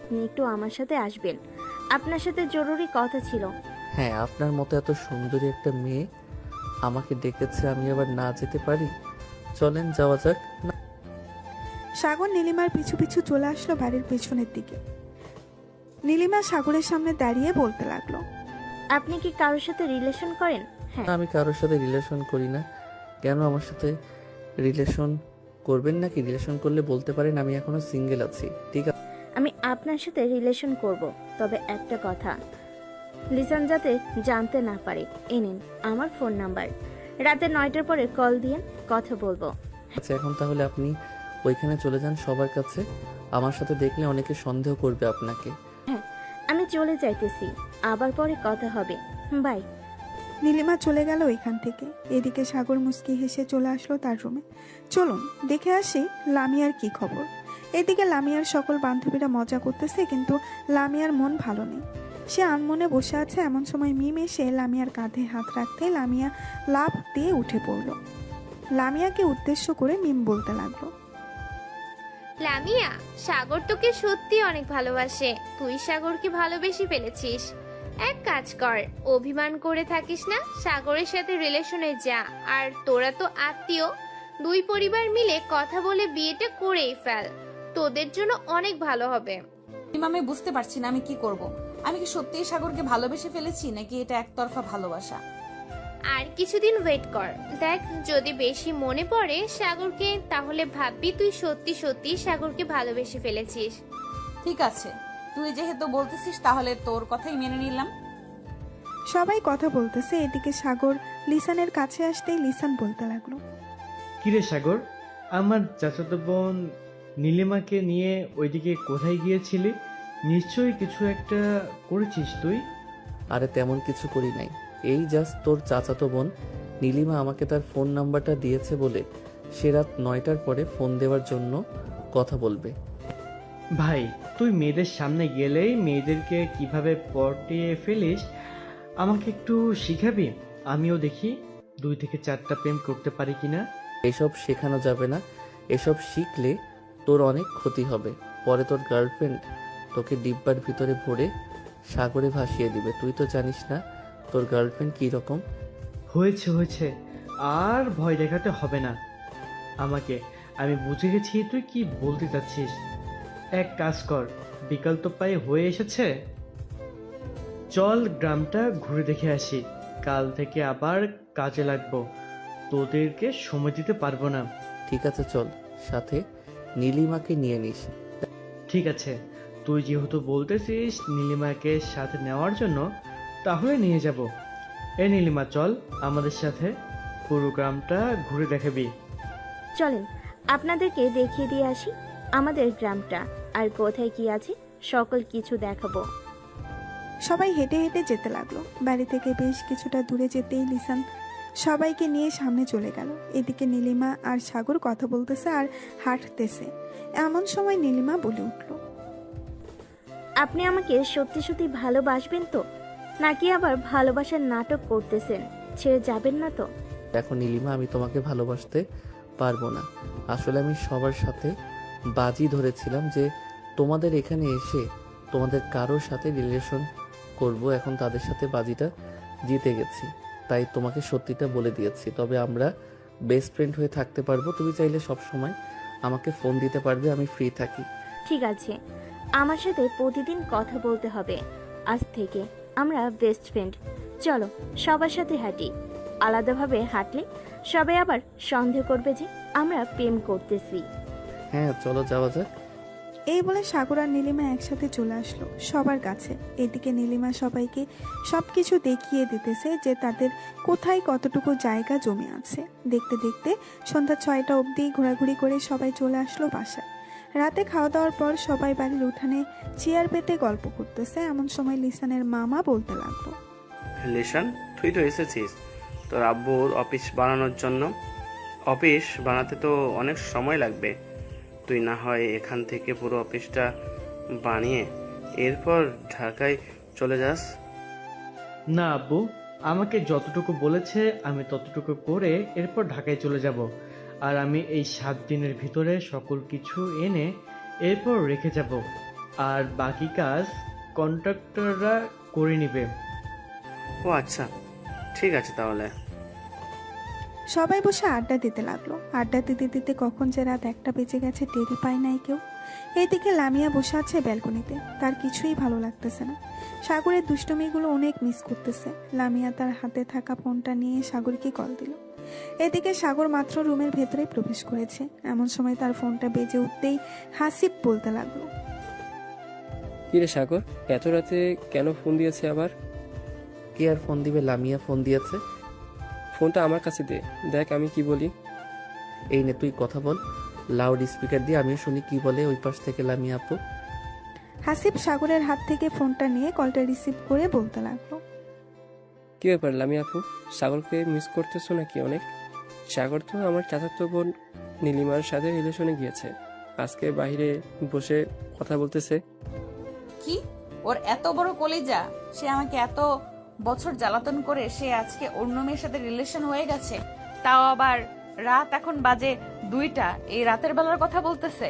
আপনি একটু আমার সাথে আসবেন, আপনার সাথে জরুরি কথা ছিল। হ্যাঁ, আপনার মতো এত সুন্দরী একটা মেয়ে আমাকে ডেকেছে, আমি আবার না যেতে পারি? চলেন যাওয়া যাক। সাগর নীলিমার পিছু পিছু চলে আসলো বাড়ির পেছনের দিকে। নীলিমা সাগরের সামনে দাঁড়িয়ে বলতে লাগলো, আপনি কি কারোর সাথে রিলেশন করেন? হ্যাঁ। আমি কারোর সাথে রিলেশন করি না। কেন আমার সাথে রিলেশন করবেন নাকি? রিলেশন করলে বলতে পারেন আমি এখনো সিঙ্গেল আছি। ঠিক আছে, আমি আপনার সাথে রিলেশন করব, তবে একটা কথা, লিসান যাতে জানতে না পারে। এ নিন আমার ফোন নাম্বার, রাতে 9টার পরে কল দিয়ে কথা বলবো। আচ্ছা এখন তাহলে আপনি ওইখানে চলে যান সবার কাছে। আমার সাথে দেখলে অনেকে সন্দেহ করবে আপনাকে। হ্যাঁ, আমি চলে যাইতেছি, আবার পরে কথা হবে, বাই। নীলিমা চলে গেল ওইখান থেকে। এদিকে সাগর মুচকি হেসে চলে আসলো তার রুমে। চলুন দেখে আসি লামিয়ার কি খবর। এদিকে লামিয়ার সকল বান্ধবীরা মজা করতেছে, কিন্তু লামিয়ার মন ভালো নেই। সে আনমনে বসে আছে। এমন সময় মিম এসে লামিয়ার কাঁধে হাত রাখতে লামিয়া লাফ দিয়ে উঠে পড়ল। লামিয়াকে উদ্দেশ্য করে মিম বলতে লাগলো, লামিয়া, সাগর তোকে সত্যি অনেক ভালোবাসে। তুই সাগরকে ভালোবেসে ফেলেছিস। এক কাজ কর, অভিমান করে থাকিস না, সাগরের সাথে রিলেশনে যা। আর তোরা তো আত্মীয়, দুই পরিবার মিলে কথা বলে বিয়েটা করেই ফেল, তোদের জন্য অনেক ভালো হবে। আমি বুঝতে পারছি না আমি কি করব। আমি কি সত্যিই সাগরকে ভালোবেসে ফেলেছি নাকি এটা একতরফা ভালোবাসা? আর কিছুদিন ওয়েট কর, দেখ যদি বেশি মনে পড়ে সাগরকে, তাহলে ভাববি তুই সত্যি সত্যি সাগরকে ভালোবেসে ফেলেছিস। ঠিক আছে, তুই যেহেতু বলতেছিস তাহলে তোর কথাই মেনে নিলাম। সবাই কথা বলতেছে। এদিকে সাগর লিসানের কাছে আসতেই লিসান বলতে লাগলো, কিরে সাগর, আমার চাচাতো বোন নীলিমাকে নিয়ে ওইদিকে কোথায় গিয়েছিলি? নিশ্চয়ই কিছু একটা করেছিস তুই। আরে তেমন কিছু করি নাই, এই জাস্ট তোর চাচাতো বোন নীলিমা আমাকে তার ফোন নাম্বারটা দিয়েছে বলে সে রাত 9টার পরে ফোন দেওয়ার জন্য কথা বলবে। ভাই, তুই মেয়েদের সামনে গেলেই মেয়েদেরকে কিভাবে পটিয়ে ফেলিস আমাকে একটু শিখাবি? আমিও দেখি 2 থেকে 4টা প্রেম করতে পারি কিনা। এসব শেখানো যাবে না, এসব শিখলে তোর অনেক ক্ষতি হবে। পরে তোর গার্লফ্রেন্ড তোকে ডিব্বার ভিতরে ভরে সাগরে ভাসিয়ে দিবে। তুই তো জানিস না তোর গার্লফ্রেন্ড কি রকম। হয়েছে হয়েছে, আর ভয় দেখাতে হবে না আমাকে। আমি বুঝে গেছি তুই কি বলতে চাচ্ছিস। এক কাজ কর, বিকাল তো প্রায় হয়ে এসেছে, চল গ্রামটা ঘুরে দেখে আসি। কাল থেকে আবার কাজে লাগবো, তোদেরকে সময় দিতে পারবো না। ঠিক আছে চল, সাথে নীলিমাকে নিয়ে নিস। ঠিক আছে, তুই যেহেতু বলতেছিস নীলিমাকে সাথে নেওয়ার জন্য, তাহলে নিয়ে যাব। এ নীলিমা, চল আমাদের সাথে, পুরো গ্রামটা ঘুরে দেখাবি। চলেন আপনাদেরকে দেখিয়ে দিয়ে আসি আমাদের গ্রামটা, আর কোথায় কি আছে সকল কিছু দেখাবো। সবাই হেঁটে হেঁটে যেতে লাগলো। বাড়ি থেকে বেশ কিছুটা দূরে যেতেই লিসান সবাইকে নিয়ে সামনে চলে গেল। এদিকে নীলিমা আর সাগর কথা বলতেছে আর হাঁটতেছে। এমন সময় নীলিমা বলে উঠল, আপনি আমাকে সত্যি সত্যি ভালোবাসবেন তো, নাকি আবার ভালোবাসার নাটক করতেছেন? ছেড়ে যাবেন না তো? দেখো নীলিমা, আমি তোমাকে ভালোবাসতে পারবো না। আসলে আমি সবার সাথে বাজি ধরেছিলাম যে তোমাদের এখানে এসে তোমাদের কারোর সাথে রিলেশন করব। এখন তাদের সাথে বাজিটা জিতে গেছি, তাই তোমাকে সত্যিটা বলে দিয়েছি। তবে আমরা বেস্ট ফ্রেন্ড হয়ে থাকতে পারবো। তুমি চাইলে সব সময় আমাকে ফোন দিতে পারবে, আমি ফ্রি থাকি। ঠিক আছে, আমার সাথে প্রতিদিন কথা বলতে হবে। আজ থেকে আমরা বেস্ট ফ্রেন্ড। চলো সবার সাথে হাঁটি। আলাদাভাবে হাঁটলে সবাই আবার সন্দেহ করবে যে আমরা প্রেম করতেছি। হ্যাঁ চলো যাওয়া যাক। এই বলে সাগর আর নীলিমা একসাথে চলে আসলো সবার কাছে। এদিকে নীলিমা সবাইকে সবকিছু দেখিয়ে দিতেছে যে তাদের কোথায় কতটুকু জায়গা জমে আছে। দেখতে দেখতে সন্ধ্যা 6টা অবধি ঘোরাঘুরি করে সবাই চলে আসলো বাসায়। রাতে খাওয়া দাওয়ার পর সবাই বাড়ির উঠানে চেয়ার পেতে গল্প করতেছে। এমন সময় লিসানের মামা বলতে লাগলো, লিসান, তুই তো এসেছিস তোর আব্বুর অফিস বানানোর জন্য। অফিস বানাতে তো অনেক সময় লাগবে, তুই না হয় এখান থেকে পুরো অফিসটা বানিয়ে এরপর ঢাকায় চলে যাস। না আব্বু, আমাকে যতটুকু বলেছে আমি ততটুকু করে এরপর ঢাকায় চলে যাব। আর আমি এই 7 দিনের ভিতরে সকল কিছু এনে এরপর রেখে যাব, আর বাকি কাজ কন্ট্রাক্টররা করে নেবে। ও আচ্ছা, ঠিক আছে তাহলে। সবাই বসে আড্ডা দিতে লাগলো। আড্ডা দিতে দিতে কখন যে রাত 1টা বেজে গেছে টেরই পায় নাই কেউ। এইদিকে লামিয়া বসে আছে ব্যালকনিতে, তার কিছুই ভালো লাগতেছে না। সাগরের দুষ্টমিগুলো অনেক মিস করতেছে। লামিয়া তার হাতে থাকা ফোনটা নিয়ে সাগরকে কল দিল। এদিকে সাগর মাত্র রুমের ভেতরে প্রবেশ করেছে, এমন সময় তার ফোনটা বেজে উঠতেই হাসিব বলতে লাগলো, কিরে সাগর, এত রাতে কেন ফোন দিয়েছে আবার? কে আর ফোন দিবে? লামিয়া ফোন দিয়েছে। ফোনটা আমার কাছে দে, দেখ আমি কি বলি। এই নে তুই কথা বল, লাউড স্পিকার দিয়ে আমিও শুনি কি বলে ওই পাশ থেকে লামিয়া আপু। হাসিব সাগরের হাত থেকে ফোনটা নিয়ে কলটা রিসিভ করে বলতে লাগলো, কি ব্যাপার লামিয়া আপু, সাগরকে মিস করতেছো নাকি অনেক? সাগর তো আমার চাচাতো বোন নীলিমার সাথে রিলেশনে গিয়েছে, আজকে বাইরে বসে কথা বলতেছে। কি ওর এত বড় কলিজা, সে আমাকে এত বছর জ্বালাতন করে সে আজকে অন্য মেয়ের সাথে রিলেশন হয়ে গেছে, তাও আবার রাত এখন বাজে 2টা, এই রাতের বেলার কথা বলতেছে।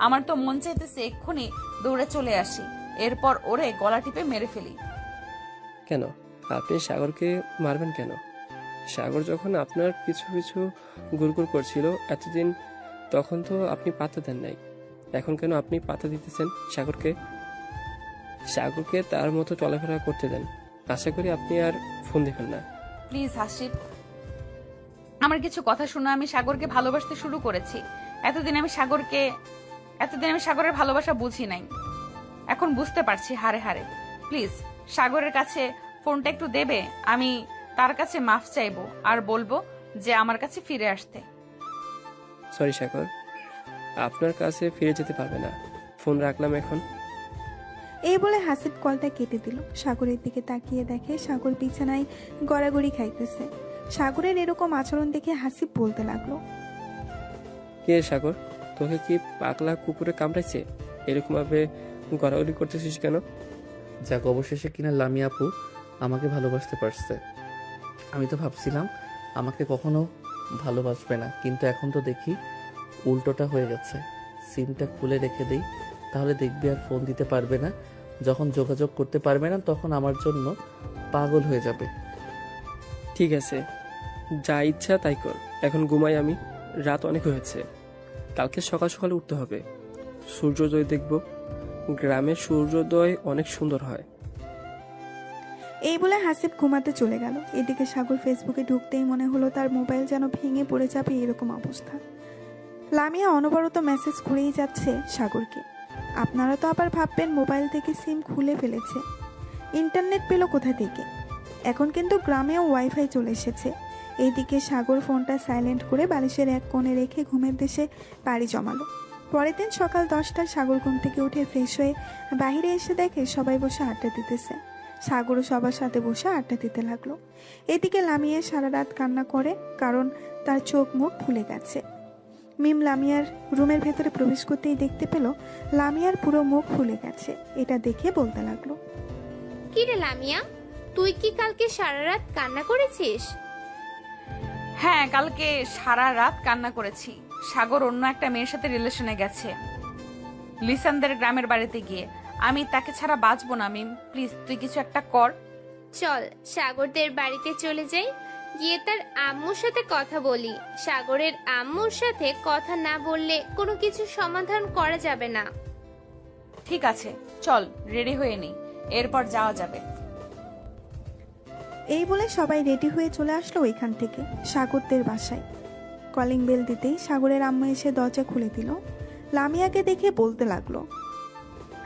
আমার তো মন চাইতেছে এক্ষুনি দৌড়ে চলে আসি, এরপর ওরে গলা টিপে মেরে ফেলি। কেন আপনি সাগরকে মারবেন কেন? সাগর যখন আপনার পিছু পিছু গুড়গুড় করছিল এতদিন, তখন তো আপনি পাত্তা দেন নাই, এখন কেন আপনি পাত্তা দিতেছেন সাগরকে? সাগরকে তার মতো চলাফেরা করতে দেন, আশা করি আপনি আর ফোন দিবেন না। প্লিজ হাসিব, আমার কিছু কথা শুনে। আমি সাগরকে ভালোবাসতে শুরু করেছি। এতদিন আমি সাগরের ভালোবাসা বুঝি নাই, এখন বুঝতে পারছি হারে হারে। প্লিজ সাগরের কাছে ফোনটা একটু দেবে, আমি তার কাছে মাফ চাইবো আর বলবো যে আমার কাছে ফিরে আসতে। সরি সাগর, আপনার কাছে ফিরে যেতে পারবে না, ফোন রাখলাম এখন। এই বলে হাসিব কলটা কেটে দিল। সাগরের দিকে তাকিয়ে দেখে সাগর বিছানায় গড়াগড়ি খাইতেছে। সাগরের এরকম আচরণ দেখে হাসিব বলতে লাগলো, কে সাগর, তোকে কি পাগলা কুকুরে কামড়াইছে? এরকম ভাবে গড়াগড়ি করতেছিস কেন? যাক, অবশেষে কিনা লামিয়া আপু আমাকে ভালোবাসতে পারছে। আমি তো ভাবছিলাম আমাকে কখনো ভালোবাসবে না, কিন্তু এখন তো দেখি উল্টোটা হয়ে গেছে। সিমটা খুলে রেখে দেই, তাহলে দেখবি আর ফোন দিতে পারবে না। যখন যোগাযোগ করতে পারবে না তখন আমার জন্য পাগল হয়ে যাবে। ঠিক আছে, যা ইচ্ছা তাই কর, এখন ঘুমাই আমি, রাত অনেক হয়েছে, কালকে সকাল সকালে উঠতে হবে, সূর্যোদয় দেখব। গ্রামের সূর্যোদয় অনেক সুন্দর হয়। এই বলে হাসিব ঘুমাতে চলে গেল। এদিকে সাগর ফেসবুকে ঢুকতেই মনে হলো তার মোবাইল যেন ভেঙে পড়ে যাবে এরকম অবস্থা। লামিয়া অনবরত মেসেজ করেই যাচ্ছে সাগরকে। আপনারা তো আবার ভাববেন মোবাইল থেকে সিম খুলে ফেলেছে, ইন্টারনেট পেল কোথা থেকে? এখন কিন্তু গ্রামেও ওয়াইফাই চলে এসেছে। এইদিকে সাগর ফোনটা সাইলেন্ট করে বালিশের এক কোণে রেখে ঘুমের দেশে পাড়ি জমালো। পরের দিন সকাল 10টায় সাগর ঘুম থেকে উঠে ফ্রেশ হয়ে বাইরে এসে দেখে সবাই বসে আড্ডা দিতেছে। সাগরও সবার সাথে বসে আড্ডা দিতে লাগলো। এদিকে লামিয়া সারা রাত কান্না করে, কারণ তার চোখ মুখ ফুলে গেছে। মিম লামিয়ার রুমের ভেতরে প্রবেশ করতেই দেখতে পেল লামিয়ার পুরো মুখ ফুলে গেছে। এটা দেখে বলতে লাগলো, কি রে লামিয়া, তুই কি কালকে সারা রাত কান্না করেছিস? হ্যাঁ, কালকে সারা রাত কান্না করেছি। সাগর অন্য একটা মেয়ের সাথে রিলেশনে গেছে, লিসানদের গ্রামের বাড়িতে গিয়ে। আমি তাকে ছাড়া বাঁচবো না। মিম প্লিজ তুই কিছু একটা কর। চল সাগরদের বাড়িতে চলে যাই, গিয়ে তার আম্মুর সাথে কথা বলি। সাগরের আম্মুর সাথে কথা না বললে কোনো কিছু সমাধান করা যাবে না। ঠিক আছে, চল রেডি হয়ে নেই, এরপর যাওয়া যাবে। এই বলে সবাই রেডি হয়ে চলে আসলো ওইখান থেকে সাগরদের বাসায়। কলিং বেল দিতেই সাগরের আম্মু এসে দরজা খুলে দিল। লামিয়াকে দেখে বলতে লাগলো,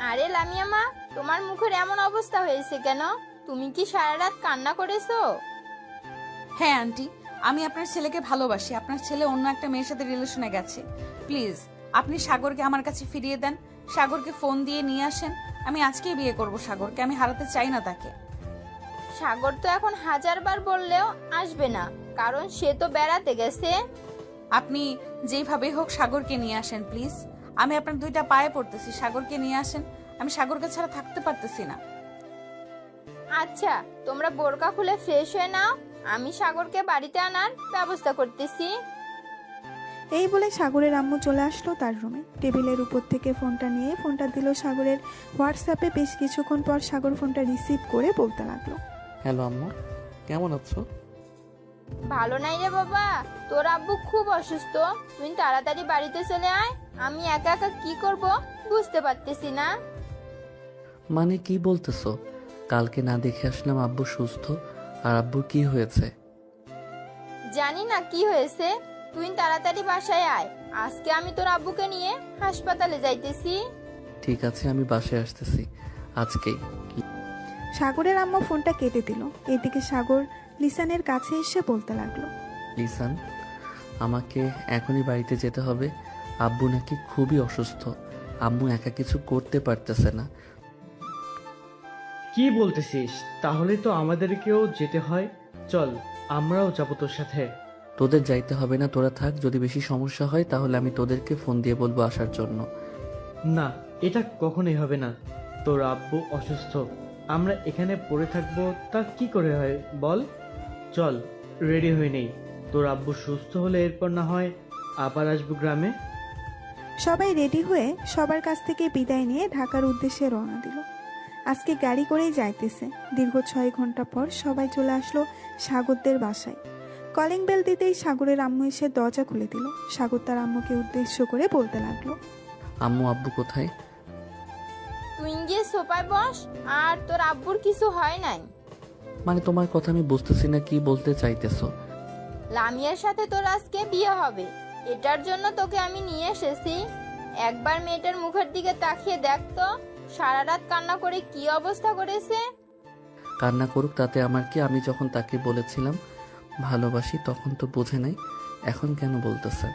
আরে লামিয়া মা, তোমার মুখের এমন অবস্থা হয়েছে কেন? তুমি কি সারা রাত কান্না করেছো? হ্যাঁ আন্টি, আমি আপনার ছেলেকে ভালোবাসি। আপনার ছেলে অন্য একটা মেয়ের সাথে রিলেশনে গেছে। প্লিজ আপনি সাগরকে আমার কাছে ফিরিয়ে দেন। সাগরকে ফোন দিয়ে নিয়ে আসেন। আমি আজকেই বিয়ে করব সাগরকে, আমি হারাতে চাই না তাকে। সাগর তো এখন 1000বার বললেও আসবে না, কারণ সে তো বেড়াতে গেছে। আপনি যেইভাবেই হোক সাগরকে নিয়ে আসেন প্লিজ। আমি আপনার 2টা পায়ে পড়তেছি, সাগরকে নিয়ে আসেন। আমি সাগরকে ছাড়া থাকতে পারতেছি না। আচ্ছা, তোমরা বোরকা খুলে ফ্রেশ হয়ে নাও, আমি সাগরকে বাড়িতে আনার ব্যবস্থা করতেছি। এই বলে সাগরের আম্মু চলে আসলো তার রুমে। টেবিলের উপর থেকে ফোনটা নিয়ে ফোনটা দিল সাগরের হোয়াটসঅ্যাপে। বেশ কিছুক্ষণ পর সাগর ফোনটা রিসিভ করে বলতে লাগলো, হ্যালো আম্মু, কেমন আছো? ভালো নাই রে বাবা, তোর আব্বু খুব অসুস্থ, তুই তাড়াতাড়ি বাড়িতে চলে আয়। আমি একা একা কি করব বুঝতে পারতেছি না। মানে কি বলতেছো? কালকে না দেখে আসলাম আব্বু সুস্থ, আর আব্বুর কি হয়েছে? জানি না কি হয়েছে, তুই তাড়াতাড়ি বাসায় আয়। আজকে আমি তোর আব্বুকে নিয়ে হাসপাতালে যাইতেছি। ঠিক আছে, আমি বাসায় আসতেছি আজকেই। সাগরের আম্মু ফোনটা কেটে দিল। এদিকে সাগর লিসানের কাছে এসে বলতে লাগলো, লিসান, আমাকে এখনই বাড়িতে যেতে হবে। আব্বু নাকি খুবই অসুস্থ, আম্মু একা কিছু করতে পারতেছে না। কি বলতেছিস? তাহলে তো আমাদেরকেও যেতে হয়। চল, আমরাও যাবো তোর সাথে। তোদের যাইতে হবে না, তোরা থাক। যদি বেশি সমস্যা হয় তাহলে আমি তোদেরকে ফোন দিয়ে বলবো আসার জন্য। না, এটা কখনোই হবে না। তোর আব্বু অসুস্থ, আমরা এখানে পড়ে থাকবো তা কি করে হয় বল? চল, রেডি হয়ে নেই। তোর আব্বু সুস্থ হলে এরপর না হয় আবার আসবো গ্রামে। সবাই রেডি হয়ে সবার কাছ থেকে বিদায় নিয়ে ঢাকার উদ্দেশ্যে রওনা দিল। আজকে গাড়ি করেই যাইতেছে। দীর্ঘ 6 ঘন্টা পর সবাই চলে আসলো সাগরদের বাসায়। কলিং বেল দিতেই সাগরের আম্মু এসে দরজা খুলে দিল। সাগর তার আম্মুকে উদ্দেশ্য করে বলতে লাগলো, আম্মু আব্বু কোথায়? তুই গিয়ে সোফায় বস, আর তোর আব্বুর কিছু হয় নাই। মানে তোমার কথা আমি বুঝতেছি না, কি বলতে চাইতেছো? লামিয়ার সাথে তোর আজকে বিয়ে হবে, এটার জন্য তোকে আমি নিয়ে এসেছি। একবার মেয়েটার মুখের দিকে তাকিয়ে দেখ তো, সারা রাত কান্না করে কি অবস্থা করেছে। কান্না করুক, তাতে আমার কি? আমি যখন তাকে বলেছিলাম ভালোবাসি তখন তো বোঝে নাই, এখন কেন বলতেছে?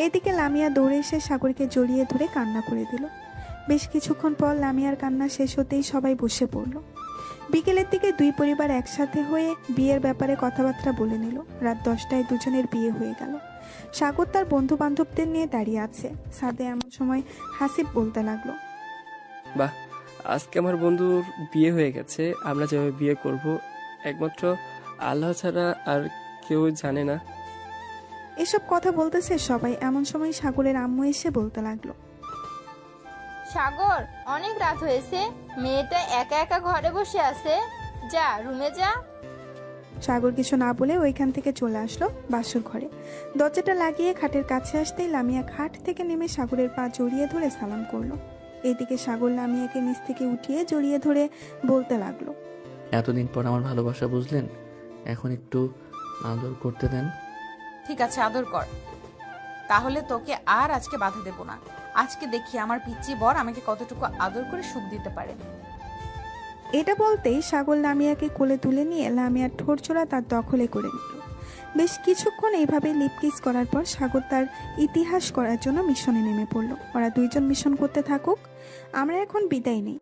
এদিকে লামিয়া দৌড়ে এসে সাগরকে জড়িয়ে ধরে কান্না করে দিল। বেশ কিছুক্ষণ পর লামিয়ার কান্না শেষ হতেই সবাই বসে পড়ল। বিকেলের দিকে দুই পরিবার একসাথে হয়ে বিয়ের ব্যাপারে কথাবার্তা বলে নিল। রাত 10টায় দুজনের বিয়ে হয়ে গেল। সাগর তার বন্ধু বান্ধবদের নিয়ে দাঁড়িয়ে আছে। সাদে এমন সময় হাসিব বলতে লাগলো, বাহ, আজকে আমার বন্ধুর বিয়ে হয়ে গেছে। আমরা যেভাবে বিয়ে করব একমাত্র আল্লাহ ছাড়া আর কেউ জানে না। এসব কথা বলতেছে সবাই। এমন সময় সাগরের আম্মু এসে বলতে লাগলো, সাগর, অনেক রাত হয়েছে, মেয়েটা একা একা ঘরে বসে আছে, যা রুমে যা। সাগর কিছু না বলে ওইখান থেকে চলে আসলো বাসর ঘরে। দরজাটা লাগিয়ে খাটের কাছে আসতেই লামিয়া খাট থেকে নেমে সাগরের পা জড়িয়ে ধরে সালাম করলো। এদিকে সাগর লামিয়াকে নিচ থেকে উঠিয়ে জড়িয়ে ধরে বলতে লাগলো, এতদিন পর আমার ভালোবাসা বুঝলেন, এখন একটু আদর করতে দেন। ঠিক আছে, আদর কর। তাহলে তোকে আর আজকে বাধা দেব না। আজকে দেখি আমার পিচ্চি বর আমাকে কতটুকু আদর করে সুখ দিতে পারে। এটা বলতেই সাগর লামিয়াকে কোলে তুলে নিয়ে লামিয়ার ঠোঁটজোড়া তার দখলে করে নিল। বেশ কিছুক্ষণ এইভাবে লিপকিস করার পর সাগর তার ইতিহাস করার জন্য মিশনে নেমে পড়ল। ওরা দুইজন মিশন করতে থাকুক, আমরা এখন বিদায় নেই।